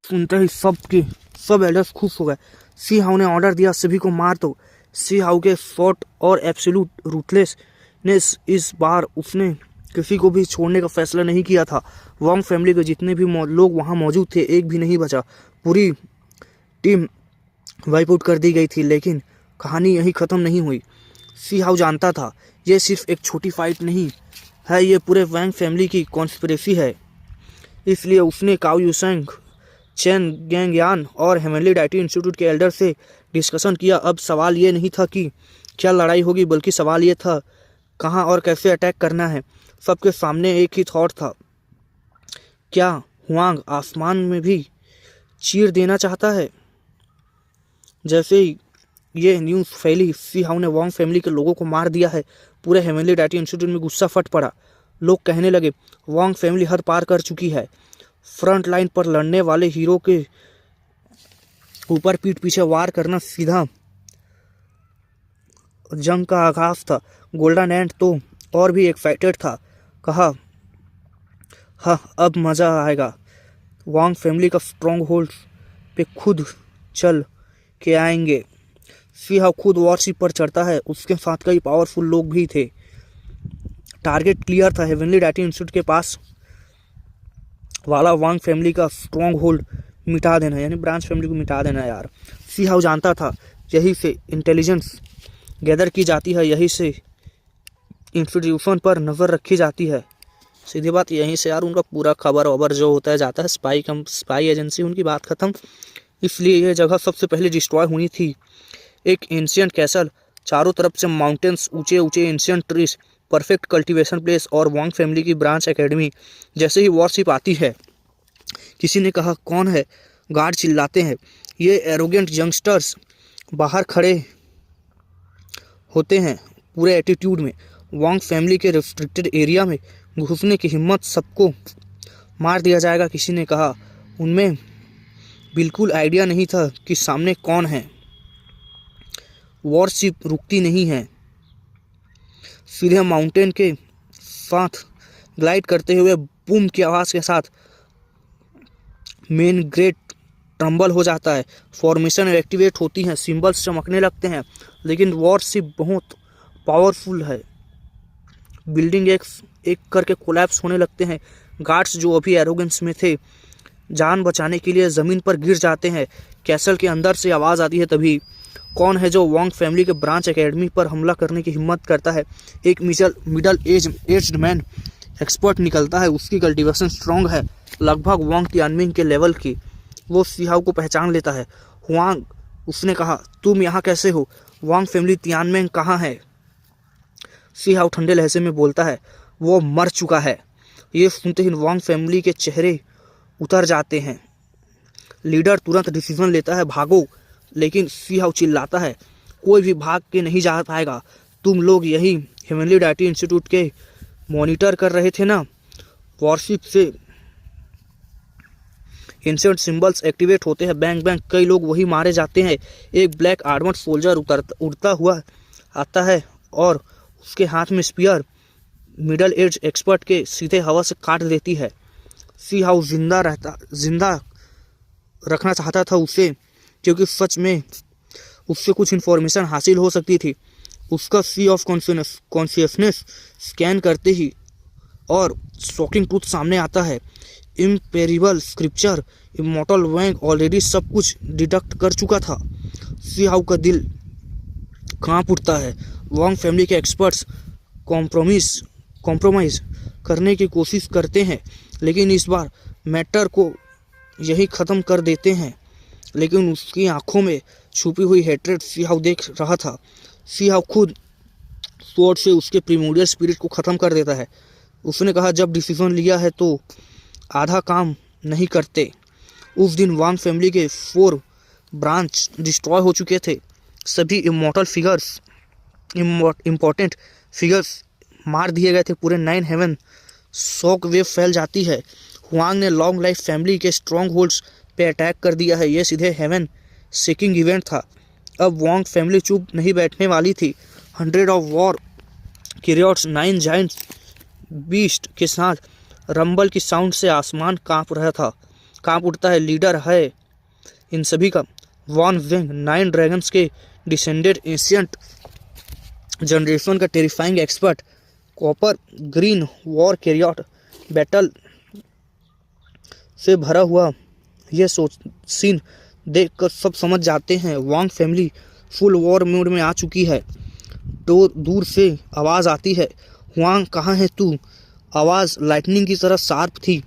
सुनते ही सब एल्डर्स खुश हो गए। सी हाउ ने ऑर्डर दिया, सभी को मार दो। सी हाउ के शॉर्ट और एब्सोल्यूट रूथलेसनेस, इस बार उसने किसी को भी छोड़ने का फैसला नहीं किया था। वांग फैमिली के जितने भी लोग वहां मौजूद थे, एक भी नहीं बचा। पूरी टीम वाइप आउट कर दी गई थी। लेकिन कहानी यही ख़त्म नहीं हुई। सी हाउ जानता था ये सिर्फ एक छोटी फाइट नहीं है, ये पूरे वांग फैमिली की कॉन्स्पिरेसी है। इसलिए उसने काओ यूसेंग, चेन गैंगयान और हेवनली डाइटी इंस्टीट्यूट के एल्डर से डिस्कशन किया। अब सवाल ये नहीं था कि क्या लड़ाई होगी, बल्कि सवाल ये था कहाँ और कैसे अटैक करना है। सबके सामने एक ही थॉट था, क्या हुआंग आसमान में भी चीर देना चाहता है। जैसे ही ये न्यूज़ फैली, सी हाउ ने वांग फैमिली के लोगों को मार दिया है, पूरे हेवनली डाइटी इंस्टीट्यूट में गुस्सा फट पड़ा। लोग कहने लगे, वांग फैमिली हद पार कर चुकी है। फ्रंट लाइन पर लड़ने वाले हीरो के ऊपर पीठ पीछे वार करना सीधा जंग का आगाज था। गोल्डन एंड तो और भी एक्साइटेड था। कहा, हाँ अब मज़ा आएगा। वांग फैमिली का स्ट्रॉन्ग होल्ड पे खुद चल के आएंगे। सी हाउ खुद वॉरशिप पर चढ़ता है, उसके साथ कई पावरफुल लोग भी थे। टारगेट क्लियर था, हेवनली डाइटी इंस्टीट्यूट के पास वाला वांग फैमिली का स्ट्रॉन्ग होल्ड मिटा देना, यानी ब्रांच फैमिली को मिटा देना। यार सी हाउ जानता था यही से इंटेलिजेंस गैदर की जाती है, यही से इंस्टीट्यूशन पर नज़र रखी जाती है। सीधी बात यहीं से यार उनका पूरा खबर वबर जो होता है जाता है, स्पाई एजेंसी, उनकी बात ख़त्म। इसलिए यह जगह सबसे पहले डिस्ट्रॉय होनी थी। एक एंशियंट कैसल, चारों तरफ से माउंटेन्स, ऊंचे ऊंचे ancient trees, perfect cultivation place और वांग फैमिली की ब्रांच एकेडमी। जैसे ही वॉरशिप आती है, किसी ने कहा कौन है, गार्ड चिल्लाते हैं। ये एरोगेंट यंगस्टर्स बाहर खड़े होते हैं पूरे एटीट्यूड में। वांग फैमिली के रिस्ट्रिक्टेड एरिया में घुसने की हिम्मत, सबको मार दिया जाएगा। किसी ने कहा, उनमें बिल्कुल आइडिया नहीं था कि सामने कौन है। वॉरशिप रुकती नहीं है, सीधे माउंटेन के साथ ग्लाइड करते हुए बूम की आवाज़ के साथ मेन गेट ट्रम्बल हो जाता है। फॉर्मेशन एक्टिवेट होती हैं, सिंबल्स चमकने लगते हैं। लेकिन वॉरशिप बहुत पावरफुल है। बिल्डिंग एक एक करके कोलैप्स होने लगते हैं। गार्ड्स जो अभी एरोगेंस में थे, जान बचाने के लिए ज़मीन पर गिर जाते हैं। कैसल के अंदर से आवाज़ आती है, तभी कौन है जो वांग फैमिली के ब्रांच एकेडमी पर हमला करने की हिम्मत करता है। एक मिडल एज्ड मैन एक्सपर्ट निकलता है। उसकी कल्टीवेशन स्ट्रॉन्ग है, लगभग वांग तियानमिंग के लेवल की। वो सी हाउ को पहचान लेता है। हुआंग, उसने कहा, तुम यहाँ कैसे हो? वांग फैमिली तियानमिंग कहाँ है? सी हाउ ठंडे लहजे में बोलता है, वो मर चुका है। ये सुनते ही वांग फैमिली के चेहरे उतर जाते हैं। लीडर तुरंत डिसीजन लेता है, भागो। लेकिन सी हाउ चिल्लाता है, कोई भी भाग के नहीं जा पाएगा। तुम लोग यही हेवनली डाइटी इंस्टीट्यूट के मॉनिटर कर रहे थे ना। वॉरशिप से एंशिएंट सिंबल्स एक्टिवेट होते हैं, बैंग बैंग, कई लोग वही मारे जाते हैं। एक ब्लैक आर्मर्ड सोल्जर उड़ता हुआ आता है और उसके हाथ में स्पीयर मिडल एज एक्सपर्ट के सीधे हवा से काट देती है। सी हाउ जिंदा रखना चाहता था उसे, क्योंकि सच में उससे कुछ इन्फॉर्मेशन हासिल हो सकती थी। उसका सी ऑफ कॉन्शियसनेस स्कैन करते ही और शॉकिंग ट्रूथ सामने आता है। इम्पेरिबल स्क्रिप्चर, इमॉर्टल वैंग ऑलरेडी सब कुछ डिडक्ट कर चुका था। सी हाउ का दिल कांप उठता है। वांग फैमिली के एक्सपर्ट्स कॉम्प्रोमाइज़ करने की कोशिश करते हैं, लेकिन इस बार मैटर को यही ख़त्म कर देते हैं। लेकिन उसकी आंखों में छुपी हुई हेट्रेड सी हाउ देख रहा था। सी हाउ खुद स्वॉर्ड से उसके प्रिमोडियल स्पिरिट को ख़त्म कर देता है। उसने कहा, जब डिसीजन लिया है तो आधा काम नहीं करते। उस दिन वांग फैमिली के 4 ब्रांच डिस्ट्रॉय हो चुके थे। सभी इम्पोर्टेंट फिगर्स मार दिए गए थे। पूरे 9 हेवन शॉक वेव फैल जाती है। हुआंग ने लॉन्ग लाइफ फैमिली के स्ट्रॉन्ग होल्ड्स पे अटैक कर दिया है। ये सीधे हेवन सीकिंग इवेंट था। अब वांग फैमिली चुप नहीं बैठने वाली थी। 100 of war carriers 9 giant beast के साथ रंबल की साउंड से आसमान कांप उठता है। लीडर है इन सभी का वॉन वेंग, 9 ड्रैगन्स के डिसेंडेड एशियंट जनरेशन का terrifying expert. Copper green war carrier battle से भरा हुआ यह सीन देखकर सब समझ जाते हैं वांग फैमिली फुल वॉर मोड में आ चुकी है। तो दूर से आवाज़ आती है, हुआंग कहाँ है तू? आवाज़ लाइटनिंग की तरह शार्प थी।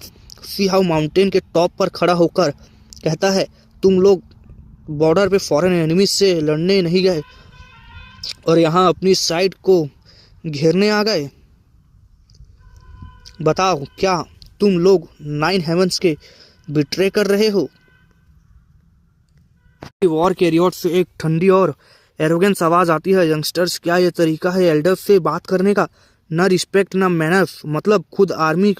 सी हाउ माउंटेन के टॉप पर खड़ा होकर कहता है, तुम लोग बॉर्डर पे फॉरेन एनिमीज से लड़ने नहीं गए और यहाँ अपनी साइड को घेरने आ गए। बताओ, क्या तुम लोग 9 हेवंस के बिट्रे कर रहे हो? वॉर कैरियर से एक ठंडी और एरोगेंस आवाज आती है, यंगस्टर्स क्या ये तरीका है एल्डर्स से बात करने का? ना रिस्पेक्ट ना मैनर्स। मतलब खुद आर्मी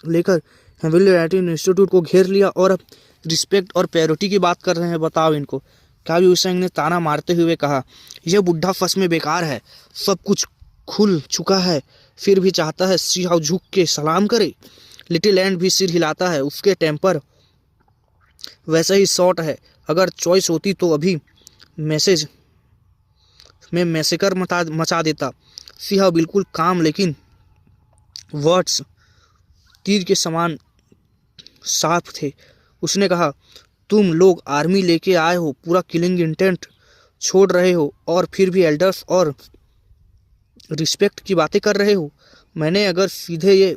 लेकर हेवनली लैटिन इंस्टीट्यूट को घेर लिया और अब रिस्पेक्ट और प्रायोरिटी की बात कर रहे हैं। बताओ इनको। कावी युसेंग ने ताना मारते हुए कहा, यह बुढ़ा फस में बेकार है। सब कुछ खुल चुका है, फिर भी चाहता है सी हाउ झुक के सलाम करे। लिटिल एंड भी सिर हिलाता है। उसके टेम्पर वैसा ही शॉर्ट है। अगर चॉइस होती तो अभी मैसेज में मैसेकर मचा देता। सी हाउ बिल्कुल काम, लेकिन वर्ड्स तीर के समान साफ थे। उसने कहा, तुम लोग आर्मी लेके आए हो, पूरा किलिंग इंटेंट छोड़ रहे हो और फिर भी एल्डर्स और रिस्पेक्ट की बातें कर रहे हो। मैंने अगर सीधे ये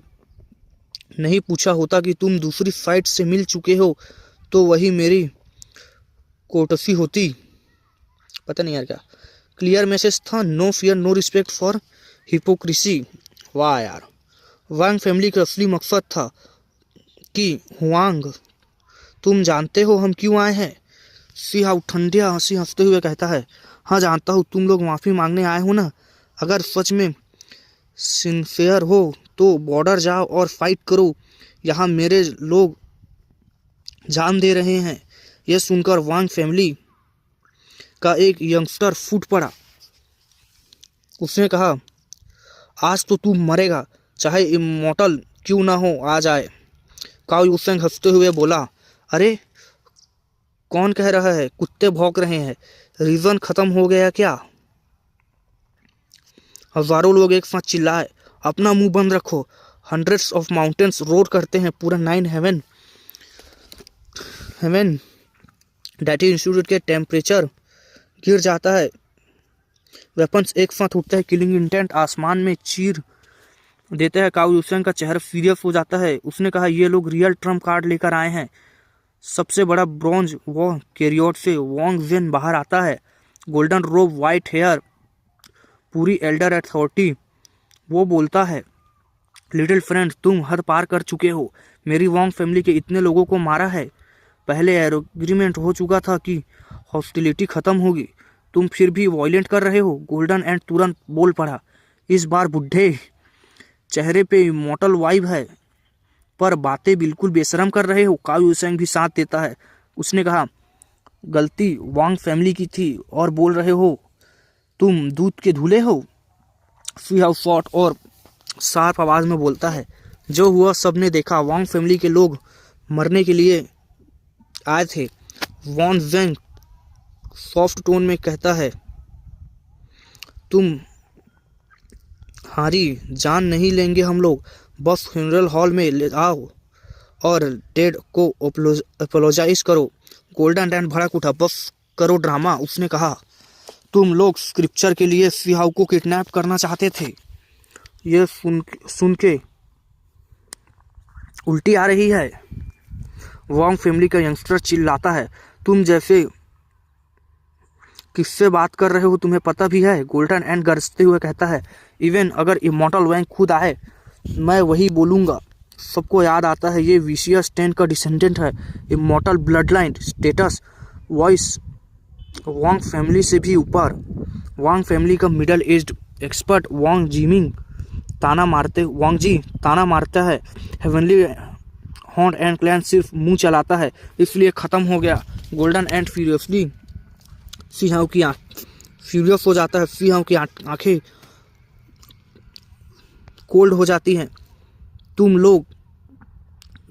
नहीं पूछा होता कि तुम दूसरी फाइट से मिल चुके हो तो वही मेरी कोर्टसी होती। पता नहीं यार क्या क्लियर मैसेज था। No fear no respect for hypocrisy. वाह यार, वांग फैमिली का असली मकसद था कि हुआंग, तुम जानते हो हम क्यों आए हैं? सी हाउ ठंडिया हंसी हंसते हुए कहता है, हाँ जानता हूँ। तुम लोग माफ़ी मांगने आए हो ना? अगर सच में सिंसियर हो तो बॉर्डर जाओ और फाइट करो। यहाँ मेरे लोग जान दे रहे हैं। यह सुनकर वांग फैमिली का एक यंगस्टर फूट पड़ा। उसने कहा, आज तो तू मरेगा, चाहे इमॉर्टल क्यों ना हो आ जाए। काओ युसेंग हंसते हुए बोला, अरे कौन कह रहा है? कुत्ते भौंक रहे हैं। रीजन खत्म हो गया क्या? हजारों लोग एक साथ चिल्लाए, अपना मुंह बंद रखो। हंड्रेड्स ऑफ माउंटेन्स रोर करते हैं। पूरा 9 हेवन डैटी इंस्टीट्यूट के टेम्परेचर गिर जाता है। वेपन्स एक साथ उठते हैं। किलिंग इंटेंट आसमान में चीर देते हैं। काओ युसेंग का चेहरा सीरियस हो जाता है। उसने कहा, ये लोग रियल ट्रम्प कार्ड लेकर आए हैं। सबसे बड़ा ब्रॉन्ज वॉर कैरियर से वांग वेन बाहर आता है। गोल्डन रोब, वाइट हेयर, पूरी एल्डर अथॉरिटी। वो बोलता है, लिटिल फ्रेंड, तुम हद पार कर चुके हो। मेरी वांग फैमिली के इतने लोगों को मारा है। पहले एग्रीमेंट हो चुका था कि हॉस्टिलिटी खत्म होगी, तुम फिर भी वॉयलेंट कर रहे हो। गोल्डन एंड तुरंत बोल पड़ा, इस बार बुढ़े चेहरे पे इमॉर्टल वाइब है, पर बातें बिल्कुल बेशरम कर रहे हो। काओ युसेंग भी साथ देता है। उसने कहा, गलती वांग फैमिली की थी और बोल रहे हो तुम दूध के धुले हो। सी हाउ शॉर्ट और साफ आवाज में बोलता है, जो हुआ सबने देखा। वांग फैमिली के लोग मरने के लिए आए थे। वॉन वेंग सॉफ्ट टोन में कहता है, तुम हारी जान नहीं लेंगे हम लोग। बस फ्यूनरल हॉल में ले आओ और डेड को अपोलोजाइज करो। गोल्डन डैन भड़क उठा, बस करो ड्रामा। उसने कहा, तुम लोग स्क्रिप्चर के लिए सी हाउ को किडनैप करना चाहते थे। ये सुन के उल्टी आ रही है। वांग फैमिली का यंगस्टर चिल्लाता है, तुम जैसे किससे बात कर रहे हो? तुम्हें पता भी है? गोल्डन एंड गरजते हुए कहता है, इवन अगर इमॉर्टल वैंग खुद आए मैं वही बोलूँगा। सबको याद आता है ये विशियस 10 का डिसेंडेंट है। Immortal blood line status voice Wang family से भी ऊपर। वांग फैमिली का middle aged expert Wang Ji ताना मारता है। हेवनली हॉन्ड एंड क्लैन सिर्फ मुंह चलाता है, इसलिए ख़त्म हो गया। गोल्डन एंड फ्यूरियसली सिंहाव की फ्यूरियस हो जाता है। सिंहाव की आंखें कोल्ड हो जाती हैं। तुम लोग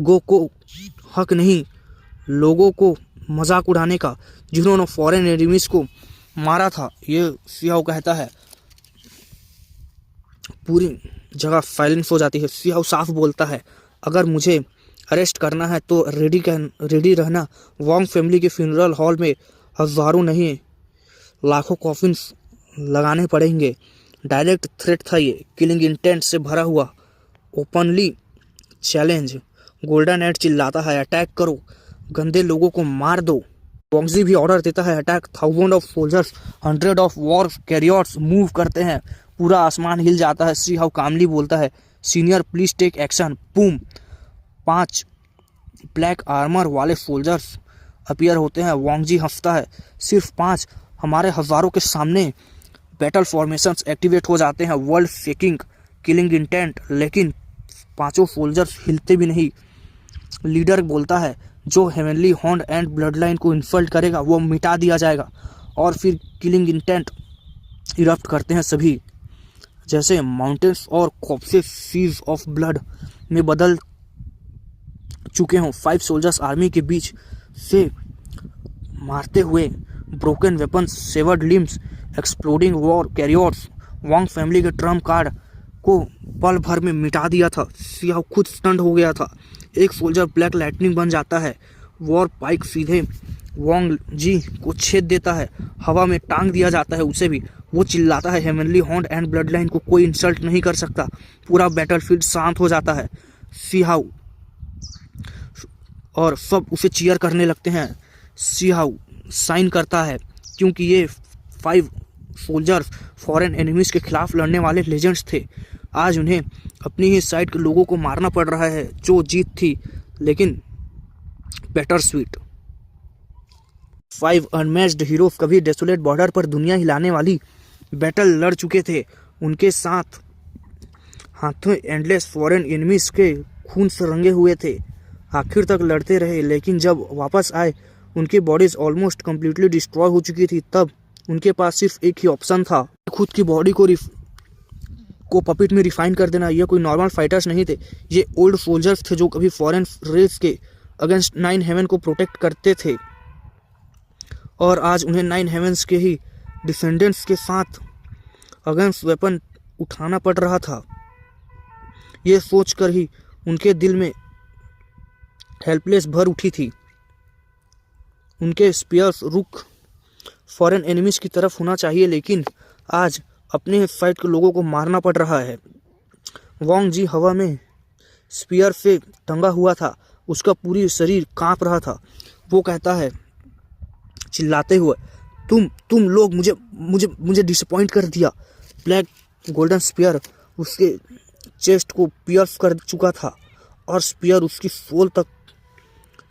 को हक नहीं लोगों को मजाक उड़ाने का जिन्होंने फॉरेन एनिमीज को मारा था, ये सिंहाव कहता है। पूरी जगह साइलेंस हो जाती है। सिंहाव साफ बोलता है, अगर मुझे अरेस्ट करना है तो रेडी रहना। वॉन्ग फैमिली के फ्यूनरल हॉल में हज़ारों नहीं लाखों कॉफिन्स लगाने पड़ेंगे। डायरेक्ट थ्रेट था ये, किलिंग इंटेंट से भरा हुआ ओपनली चैलेंज। गोल्डन एंड चिल्लाता है, अटैक करो, गंदे लोगों को मार दो। वॉन्गजी भी ऑर्डर देता है, attack. 1000 of soldiers, 100 of war carriers move करते हैं। पूरा आसमान हिल जाता है। सिंहाव कामली बोलता है, senior please take action. Boom, 5 black armour वाले सोल्जर्स अपीयर होते हैं। वॉन्गजी हंसता है, सिर्फ 5? हमारे हजारों के सामने। बैटल फॉर्मेशंस एक्टिवेट हो जाते हैं। वर्ल्ड शेकिंग, किलिंग इंटेंट, लेकिन 5 सोल्जर्स हिलते भी नहीं। लीडर बोलता है, जो heavenly horned and blood line को इंसल्ट करेगा वो मिटा दिया जाएगा। और फिर किलिंग इंटेंट इरप्ट करते हैं सभी, जैसे माउंटेन्स और कॉप्सेस सीज ऑफ ब्लड में बदल चुके हों। 5 सोल्जर्स आर्मी के बीच से मारते हुए broken weapons, savoured limbs, exploding war carriers. Wong family के ट्रम्प कार्ड को पल भर में मिटा दिया था। सिंहाव खुद स्टंट हो गया था। एक सोल्जर ब्लैक लाइटनिंग बन जाता है। वॉर पाइक सीधे वॉन्ग जी को छेद देता है। हवा में टांग दिया जाता है उसे भी। वो चिल्लाता है, heavenly horned and blood line को कोई इंसल्ट नहीं कर सकता। पूरा बैटलफील्ड शांत हो जाता है। सिंहाव और सब उसे चीयर करने लगते हैं। सिंहाव साइन करता है, क्योंकि ये 5 सोल्जर्स फॉरेन एनिमीज के खिलाफ लड़ने वाले लेजेंड्स थे। आज उन्हें अपनी ही साइड के लोगों को मारना पड़ रहा है। जो जीत थी, लेकिन बेटर स्वीट। 5 अनमैच्ड हीरोज कभी डेसोलेट बॉर्डर पर दुनिया हिलाने वाली बैटल लड़ चुके थे। उनके साथ हाथों एंडलेस फॉरेन एनिमीज के खून से रंगे हुए थे। आखिर तक लड़ते रहे, लेकिन जब वापस आए उनकी बॉडीज ऑलमोस्ट कम्प्लीटली डिस्ट्रॉय हो चुकी थी। तब उनके पास सिर्फ एक ही ऑप्शन था, खुद की बॉडी को पपिट में रिफाइन कर देना। ये कोई नॉर्मल फाइटर्स नहीं थे, ये ओल्ड सोल्जर्स थे जो कभी फॉरेन रेस के अगेंस्ट 9 हेवन को प्रोटेक्ट करते थे। और आज उन्हें 9 हेवन्स के ही डिसेंडेंट्स के साथ अगेंस्ट वेपन उठाना पड़ रहा था। ये सोचकर ही उनके दिल में हेल्पलेस भर उठी थी। उनके स्पीयर्स रुख फॉरेन एनिमीज की तरफ होना चाहिए, लेकिन आज अपने साइड के लोगों को मारना पड़ रहा है। वॉन्ग जी हवा में स्पीयर से टंगा हुआ था। उसका पूरी शरीर कांप रहा था। वो कहता है चिल्लाते हुए, तुम लोग मुझे डिसअपॉइंट कर दिया। ब्लैक गोल्डन स्पीयर उसके चेस्ट को पियर्स कर चुका था और स्पीयर उसकी सोल तक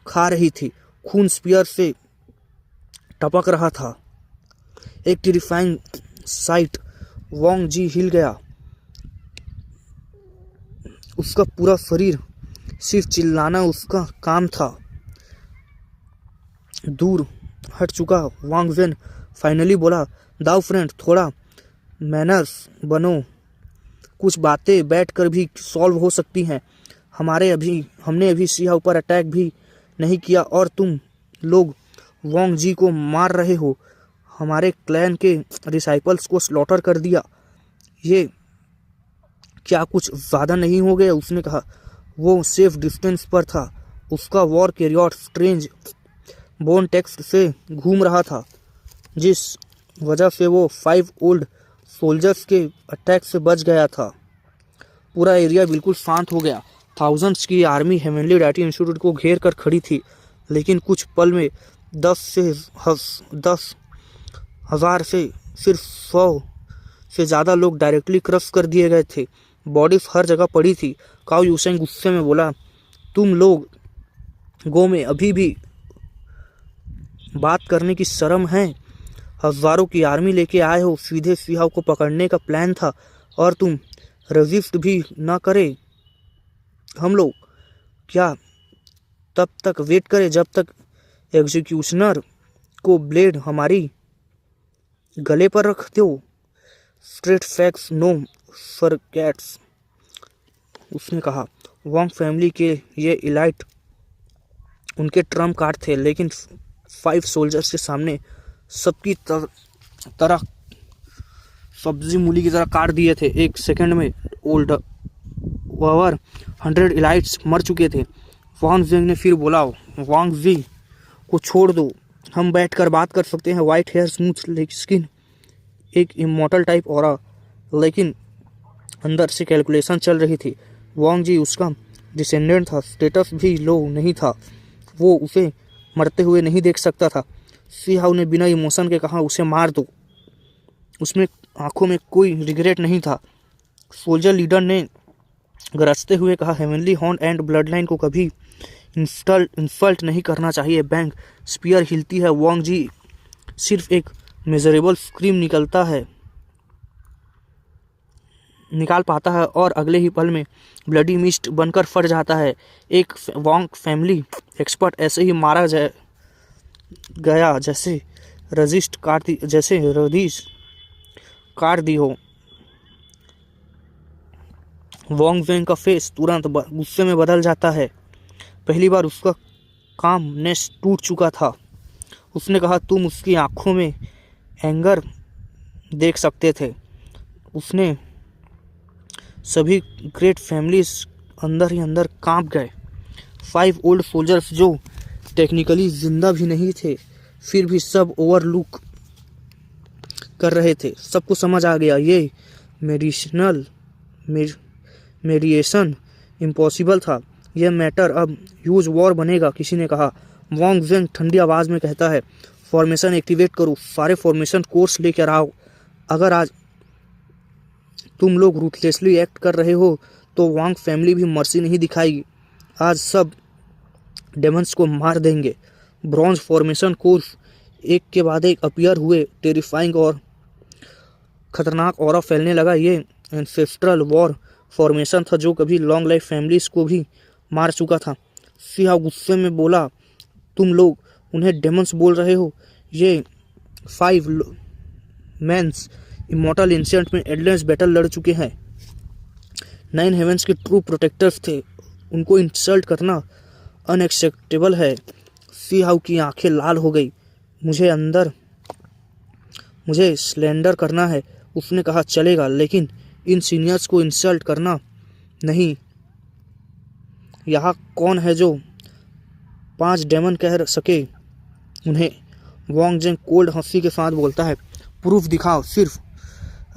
खा रही थी। खून स्पीयर से टपक रहा था। एक टेरिफाइंग साइट। वॉन्ग जी हिल गया। उसका पूरा शरीर सिर्फ चिल्लाना उसका काम था। दूर हट चुका वांग वेन फाइनली बोला, दाओ फ्रेंड, थोड़ा मैनर्स बनो। कुछ बातें बैठकर भी सॉल्व हो सकती हैं। हमने अभी सिंहाव पर अटैक भी नहीं किया और तुम लोग वॉन्ग जी को मार रहे हो। हमारे क्लैन के डिसाइपल्स को स्लॉटर कर दिया। ये क्या कुछ ज़्यादा नहीं हो गया? उसने कहा। वो सेफ डिस्टेंस पर था। उसका war carrier strange bone text से घूम रहा था, जिस वजह से वो 5 ओल्ड सोल्जर्स के अटैक से बच गया था। पूरा एरिया बिल्कुल शांत हो गया। थाउजेंड्स की आर्मी हेवनली डेटी इंस्टीट्यूट को घेर कर खड़ी थी, लेकिन कुछ पल में 10,000 से सिर्फ 100 से ज़्यादा लोग डायरेक्टली क्रश कर दिए गए थे। बॉडीज हर जगह पड़ी थी। काओ यूसेंग गुस्से में बोला, तुम लोग गो में अभी भी बात करने की शर्म है? हजारों की आर्मी लेके आए हो, सीधे सिंहाव को पकड़ने का प्लान था और तुम रेजिस्ट भी ना करे। हम लोग क्या तब तक वेट करे जब तक एग्जीक्यूशनर को ब्लेड हमारी गले पर रख दो। स्ट्रेट फैक्ट्स नो सरकैट्स, उसने कहा। वांग फैमिली के ये इलाइट उनके ट्रम्प कार्ड थे, लेकिन 5 सोल्जर्स के सामने सबकी तरह सब्जी मूली की तरह काट दिए थे। एक सेकंड में ओवर 100 इलाइट्स मर चुके थे। वांग जिंग ने फिर बोला, वांग जी को छोड़ दो, हम बैठकर बात कर सकते हैं। वाइट हेयर, स्मूथ स्किन, एक इमॉर्टल टाइप ऑरा, लेकिन अंदर से कैलकुलेशन चल रही थी। वांग जी उसका डिसेंडेंट था, स्टेटस भी लो नहीं था, वो उसे मरते हुए नहीं देख सकता था। सी हाउ ने बिना इमोशन के कहा, उसे मार दो। उसमें आंखों में कोई रिग्रेट नहीं था। सोल्जर लीडर ने गरजते हुए कहा, heavenly horn and blood line को कभी इंसल्ट नहीं करना चाहिए। बैंक स्पीयर हिलती है। वांग जी सिर्फ एक मेजरेबल स्क्रीम निकाल पाता है और अगले ही पल में ब्लडी मिस्ट बनकर फट जाता है। एक वांग फैमिली एक्सपर्ट ऐसे ही मारा गया जैसे रजिस्ट काट दी हो। वांग वेंग का फेस तुरंत गुस्से में बदल जाता है। पहली बार उसका कामनेस टूट चुका था। उसने कहा, तुम उसकी आंखों में एंगर देख सकते थे। उसने सभी ग्रेट फैमिलीज अंदर ही अंदर कांप गए। 5 ओल्ड सोल्जर्स जो टेक्निकली जिंदा भी नहीं थे, फिर भी सब ओवरलुक कर रहे थे। सबको समझ आ गया ये मेडिएशन इम्पॉसिबल था। यह मैटर अब ह्यूज वॉर बनेगा, किसी ने कहा। वांग जेंग ठंडी आवाज़ में कहता है, फॉर्मेशन एक्टिवेट करो, सारे फॉर्मेशन कोर्स लेकर आओ। अगर आज तुम लोग रूथलेसली एक्ट कर रहे हो तो वांग फैमिली भी मर्सी नहीं दिखाएगी। आज सब डेमन्स को मार देंगे। ब्रॉन्ज फॉर्मेशन कोर्स एक के बाद एक अपीयर हुए। टेरिफाइंग और खतरनाक ऑरा फैलने लगा। ये एंसेस्ट्रल वॉर फॉर्मेशन था जो कभी लॉन्ग लाइफ फैमिलीज को भी मार चुका था। सिहा गुस्से में बोला, तुम लोग उन्हें डेमन्स बोल रहे हो? ये 5 मैंस इमॉर्टल इंसेंट में एंडलेस बैटल लड़ चुके हैं। 9 हेवेंस के ट्रू प्रोटेक्टर्स थे। उनको इंसल्ट करना अनएक्सेप्टेबल है। सी हाउ की आंखें लाल हो गई। मुझे स्लेंडर करना है, उसने कहा। चलेगा, लेकिन इन सीनियर्स को इंसल्ट करना नहीं। यहाँ कौन है जो 5 डेमन कह सके उन्हें? वांग जेंग कोल्ड हंसी के साथ बोलता है, प्रूफ दिखाओ। सिर्फ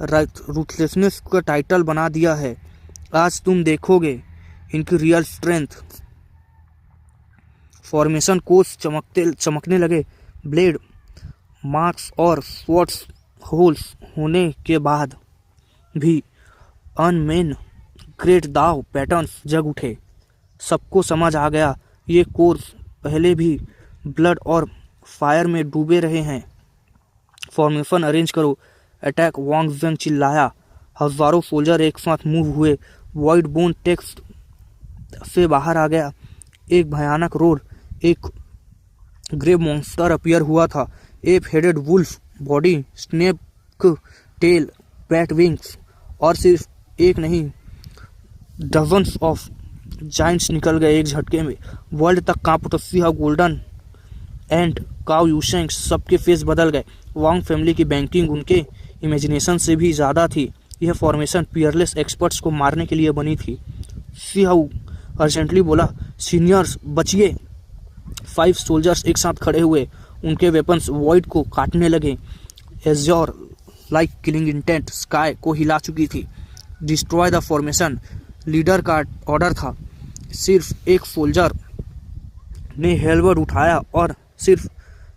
रूथलेसनेस का टाइटल बना दिया है। आज तुम देखोगे इनकी रियल स्ट्रेंथ। फॉर्मेशन कोर्स चमकने लगे। ब्लेड मार्क्स और स्वॉर्ड्स होल्स होने के बाद भी अनमेन ग्रेट दाव पैटर्न्स जग उठे। सबको समझ आ गया ये कोर्स पहले भी ब्लड और फायर में डूबे रहे हैं। फॉर्मेशन अरेंज करो, अटैक। वांग जेंग चिल्लाया। हजारों सोल्जर एक साथ मूव हुए। वॉइड बोन टेक्स्ट से बाहर आ गया। एक भयानक रोड, एक ग्रे मॉन्स्टर अपीयर हुआ था। Ape headed wolf body, snake tail, bat wings, और सिर्फ एक नहीं डजन्स ऑफ जाइंट्स निकल गए एक झटके में। वर्ल्ड तक कांप उठा। सिहा, गोल्डन एंड काउ यूशेंग, सबके फेस बदल गए। वांग फैमिली की बैंकिंग उनके इमेजिनेशन से भी ज़्यादा थी। यह फॉर्मेशन पियरलेस एक्सपर्ट्स को मारने के लिए बनी थी। सिहाउ अर्जेंटली बोला, सीनियर्स बचिए। 5 सोल्जर्स एक साथ खड़े हुए। उनके वेपन्स वॉइड को काटने लगे। Azure like killing intent sky को हिला चुकी थी। डिस्ट्रॉय द फॉर्मेशन लीडर का ऑर्डर था। सिर्फ एक सोल्जर ने हेलवर्ड उठाया और सिर्फ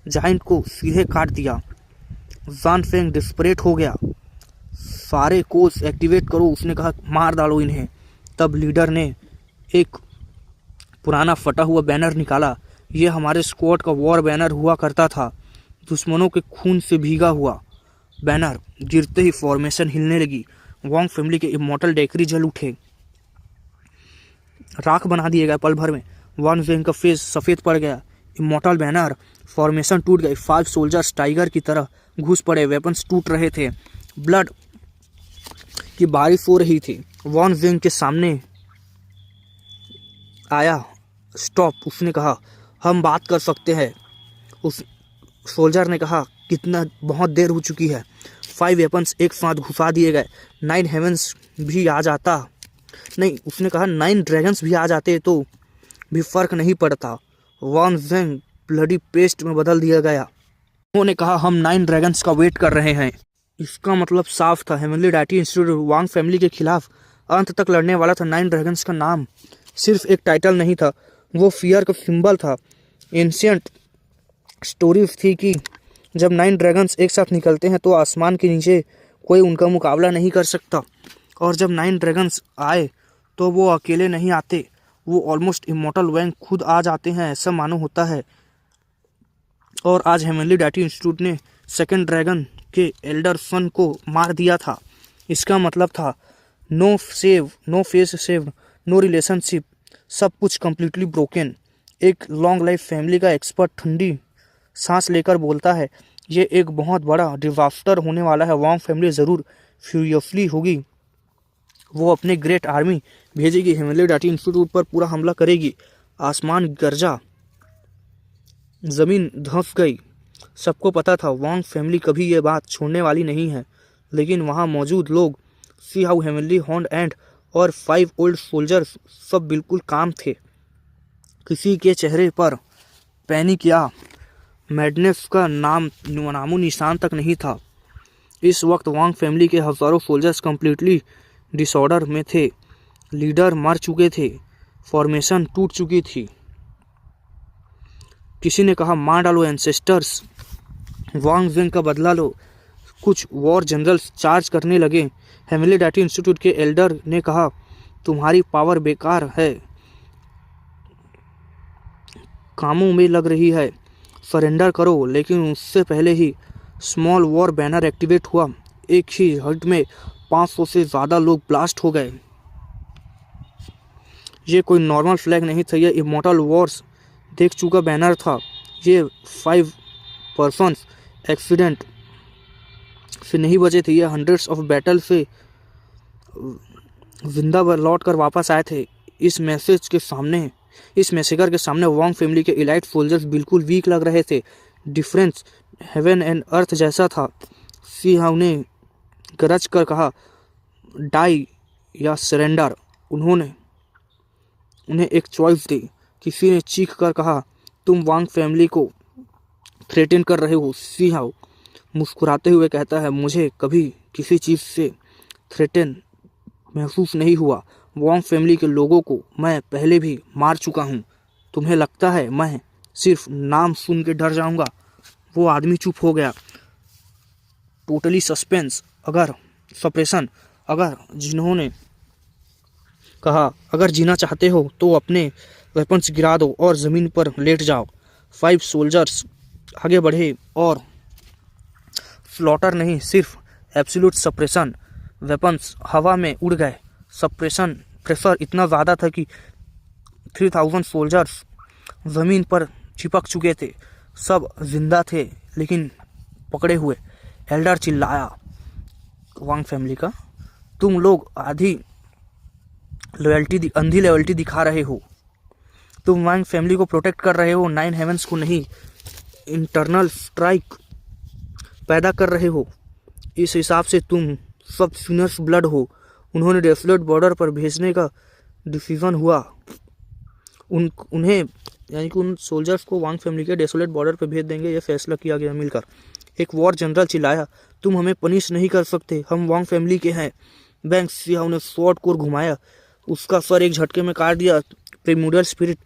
जाइंट को सीधे काट दिया। जान फेंग डिस्परेट हो गया। सारे कोर्स एक्टिवेट करो, उसने कहा। मार डालो इन्हें। तब लीडर ने एक पुराना फटा हुआ बैनर निकाला। यह हमारे स्क्वाड का वॉर बैनर हुआ करता था, दुश्मनों के खून से भीगा हुआ। बैनर गिरते ही फॉर्मेशन हिलने लगी। वांग फैमिली के इमॉर्टल डेकरी जल उठे, राख बना दिए गए पल भर में। वान वेंग का फेस सफ़ेद पड़ गया। इमॉर्टल बैनर फॉर्मेशन टूट गई। 5 सोल्जर्स टाइगर की तरह घुस पड़े। वेपन्स टूट रहे थे। ब्लड की बारिश हो रही थी। वान वेंग के सामने आया। स्टॉप, उसने कहा, हम बात कर सकते हैं। उस सोल्जर ने कहा, कितना बहुत देर हो चुकी है। 5 वेपन्स एक साथ घुसा दिए गए। 9 हेवंस भी आ जाता, नहीं, उसने कहा 9 ड्रैगन्स भी आ जाते तो भी फर्क नहीं पड़ता। वान वेंग ब्लडी पेस्ट में बदल दिया गया। उन्होंने कहा, हम 9 ड्रैगन्स का वेट कर रहे हैं। इसका मतलब साफ था। हेवनली डेटी इंस्टीट्यूट वांग फैमिली के खिलाफ अंत तक लड़ने वाला था। 9 ड्रैगन्स का नाम सिर्फ एक टाइटल नहीं था, वो फियर का सिंबल था। एंशिएंट स्टोरीज थी कि जब 9 ड्रैगन्स एक साथ निकलते हैं तो आसमान के नीचे कोई उनका मुकाबला नहीं कर सकता। और जब 9 ड्रैगन्स आए तो वो अकेले नहीं आते, वो ऑलमोस्ट इमॉर्टल वैंग खुद आ जाते हैं, ऐसा मालूम होता है। और आज हेवनली डेटी इंस्टीट्यूट ने सेकंड ड्रैगन के एल्डर सन को मार दिया था। इसका मतलब था no face saved, no relationship, सब कुछ कम्प्लीटली ब्रोकन। एक लॉन्ग लाइफ फैमिली का एक्सपर्ट ठंडी सांस लेकर बोलता है, ये एक बहुत बड़ा डिजास्टर होने वाला है। वांग फैमिली ज़रूर फ्यूरियसली होगी। वो अपने ग्रेट आर्मी भेजेगी, हेवनली डेटी इंस्टीट्यूट पर पूरा हमला करेगी। आसमान गरजा, ज़मीन धंस गई। सबको पता था वांग फैमिली कभी ये बात छोड़ने वाली नहीं है। लेकिन वहाँ मौजूद लोग, see how heavenly horned and और 5 ओल्ड सोल्जर्स, सब बिल्कुल काम थे। किसी के चेहरे पर पैनिक या मैडनेस का नामो निशान तक नहीं था। इस वक्त वांग फैमिली के हज़ारों सोल्जर्स कंप्लीटली डिसऑर्डर में थे। लीडर मर चुके थे, फॉर्मेशन टूट चुकी थी। किसी ने कहा, मार डालो एंसेस्टर्स, वांग वेंग का बदला लो। कुछ वॉर जनरल्स चार्ज करने लगे। हेवनली डेटी इंस्टीट्यूट के एल्डर ने कहा, तुम्हारी पावर बेकार है, कामों में लग रही है, सरेंडर करो। लेकिन उससे पहले ही स्मॉल वॉर बैनर एक्टिवेट हुआ। एक ही हट में 500 से ज़्यादा लोग ब्लास्ट हो गए। ये कोई नॉर्मल फ्लैग नहीं था, ये इमॉर्टल वॉर्स देख चुका बैनर था। ये 5 पर्सन्स एक्सीडेंट से नहीं बचे थे, ये हंड्रेड्स ऑफ बैटल से जिंदा लौट कर वापस आए थे। इस मैसेकर के सामने वांग फैमिली के इलाइट सोल्जर्स बिल्कुल वीक लग रहे थे। डिफरेंस हेवन एंड अर्थ जैसा था। सी हाउ ने गरज कर कहा, डाई या सरेंडर। उन्हें एक चॉइस दी। किसी ने चीख कर कहा, तुम वांग फैमिली को थ्रेटन कर रहे हो। सी हाउ मुस्कुराते हुए कहता है, मुझे कभी किसी चीज़ से थ्रेटन महसूस नहीं हुआ। वांग फैमिली के लोगों को मैं पहले भी मार चुका हूँ। तुम्हें लगता है मैं सिर्फ नाम सुन के डर जाऊँगा? वो आदमी चुप हो गया। Totally suspense, suppression. जिन्होंने कहा, अगर जीना चाहते हो तो अपने वेपन्स गिरा दो और ज़मीन पर लेट जाओ। 5 सोल्जर्स आगे बढ़े और स्लॉटर नहीं, सिर्फ एब्सोल्यूट सप्रेशन। वेपन्स हवा में उड़ गए। सप्रेशन प्रेशर इतना ज़्यादा था कि 3000 सोल्जर्स ज़मीन पर चिपक चुके थे। सब जिंदा थे लेकिन पकड़े हुए। एल्डर चिल्लाया, वांग फैमिली का, तुम लोग अंधी लॉयल्टी दिखा रहे हो। तुम वांग फैमिली को प्रोटेक्ट कर रहे हो, 9 हेवंस को नहीं। इंटरनल स्ट्राइक पैदा कर रहे हो। इस हिसाब से तुम सब सिनर्स ब्लड हो। उन्होंने डेसोलेट बॉर्डर पर भेजने का डिसीजन हुआ। उन्हें यानी कि उन सोल्जर्स को वांग फैमिली के डेसोलेट बॉर्डर पर भेज देंगे, यह फैसला किया गया मिलकर। एक वॉर जनरल चिल्लाया, तुम हमें पनिश नहीं कर सकते, हम वांग फैमिली के हैं। बैंक सियाह ने स्वॉर्ड को घुमाया, उसका सर एक झटके में काट दिया। प्रिमोडियल स्पिरिट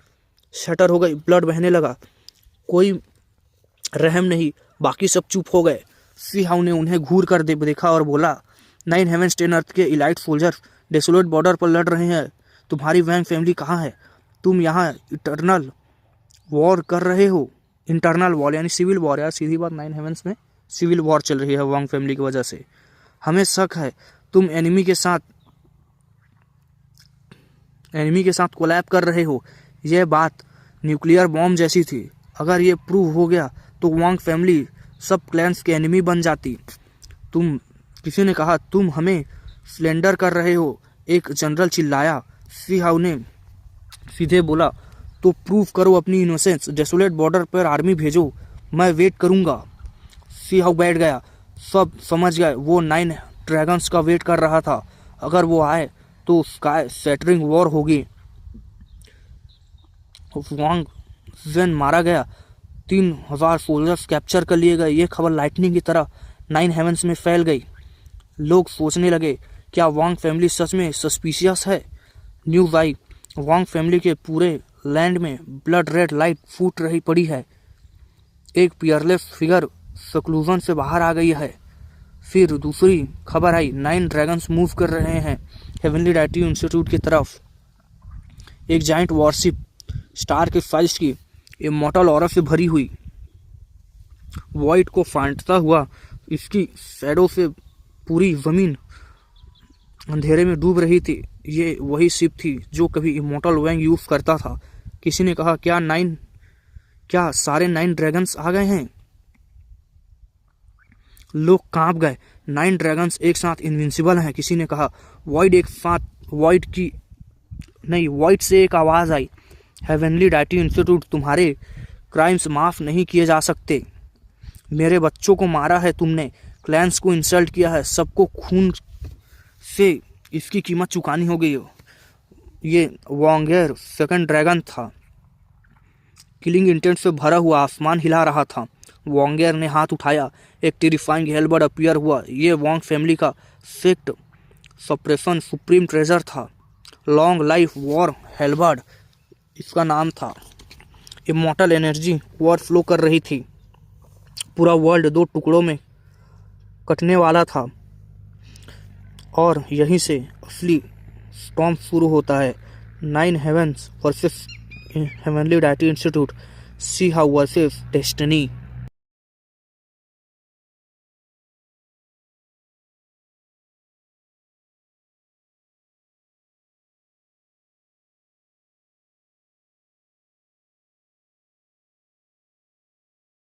शटर हो गई, ब्लड बहने लगा। कोई रहम नहीं, बाकी सब चुप हो गए। सियाह ने उन्हें घूर कर देखा और बोला, 9 हेवंस 10 अर्थ के इलाइट सोल्जर्स डेसोलेट बॉर्डर पर लड़ रहे हैं। तुम्हारी वांग फैमिली कहाँ है? तुम यहाँ इटर्नल वॉर कर रहे हो। इंटरनल वॉर यानी सिविल वॉर। यार सीधी बात, 9 हेवंस में सिविल वॉर चल रही है वांग फैमिली की वजह से। हमें शक है तुम एनिमी के साथ कोलैब कर रहे हो। यह बात न्यूक्लियर बॉम्ब जैसी थी। अगर ये प्रूव हो गया तो वांग फैमिली सब क्लैंस के एनिमी बन जाती। किसी ने कहा, तुम हमें स्लेंडर कर रहे हो, एक जनरल चिल्लाया। सी हाउ ने सीधे बोला, तो प्रूव करो अपनी इनोसेंस, डेसोलेट बॉर्डर पर आर्मी भेजो, मैं वेट करूंगा। सी हाउ बैठ गया। सब समझ गए वो 9 ड्रैगन्स का वेट कर रहा था। अगर वो आए तो स्काई सेटरिंग वॉर होगी। वांग जेन मारा गया, 3000 सोल्जर्स कैप्चर कर लिए गए। ये खबर लाइटनिंग की तरह 9 हेवंस में फैल गई। लोग सोचने लगे, क्या वांग फैमिली सच में सस्पिशियस है? न्यूज आई, वांग फैमिली के पूरे लैंड में ब्लड रेड लाइट फूट रही पड़ी है। एक पियरलेस फिगर सक्लूजन से बाहर आ गई है। फिर दूसरी खबर आई, 9 ड्रैगन्स मूव कर रहे हैं हेवनली डायटी इंस्टीट्यूट की तरफ। एक जाइंट वॉरशिप स्टार के साइज की इमॉर्टल ऑरा से भरी हुई, वॉइड को फांटता हुआ इसकी शैडो से पूरी जमीन अंधेरे में डूब रही थी। ये वही शिप थी जो कभी इमॉर्टल वैंग यूज करता था। किसी ने कहा, क्या सारे 9 ड्रैगन्स आ गए हैं? लोग कांप गए। 9 ड्रैगन्स एक साथ इनविंसिबल हैं। किसी ने कहा, वॉइड से एक आवाज आई, हेवनली डायटी इंस्टीट्यूट, तुम्हारे क्राइम्स माफ नहीं किए जा सकते। मेरे बच्चों को मारा है तुमने, क्लैंस को इंसल्ट किया है, सबको खून से इसकी कीमत चुकानी हो गई। ये वांगेर सेकंड ड्रैगन था। किलिंग इंटेंट से भरा हुआ आसमान हिला रहा था। वांगेर ने हाथ उठाया, एक टेरिफाइंग हेलबर्ड अपीयर हुआ। ये वांग फैमिली का सेक्ट सप्रेशन सुप्रीम ट्रेजर था। लॉन्ग लाइफ वॉर हेलबर्ड इसका नाम था। इमॉर्टल एनर्जी वॉर फ्लो कर रही थी। पूरा वर्ल्ड 2 टुकड़ों में कटने वाला था और यहीं से असली स्टॉर्म शुरू होता है। 9 heavens versus heavenly deity institute, see how versus destiny.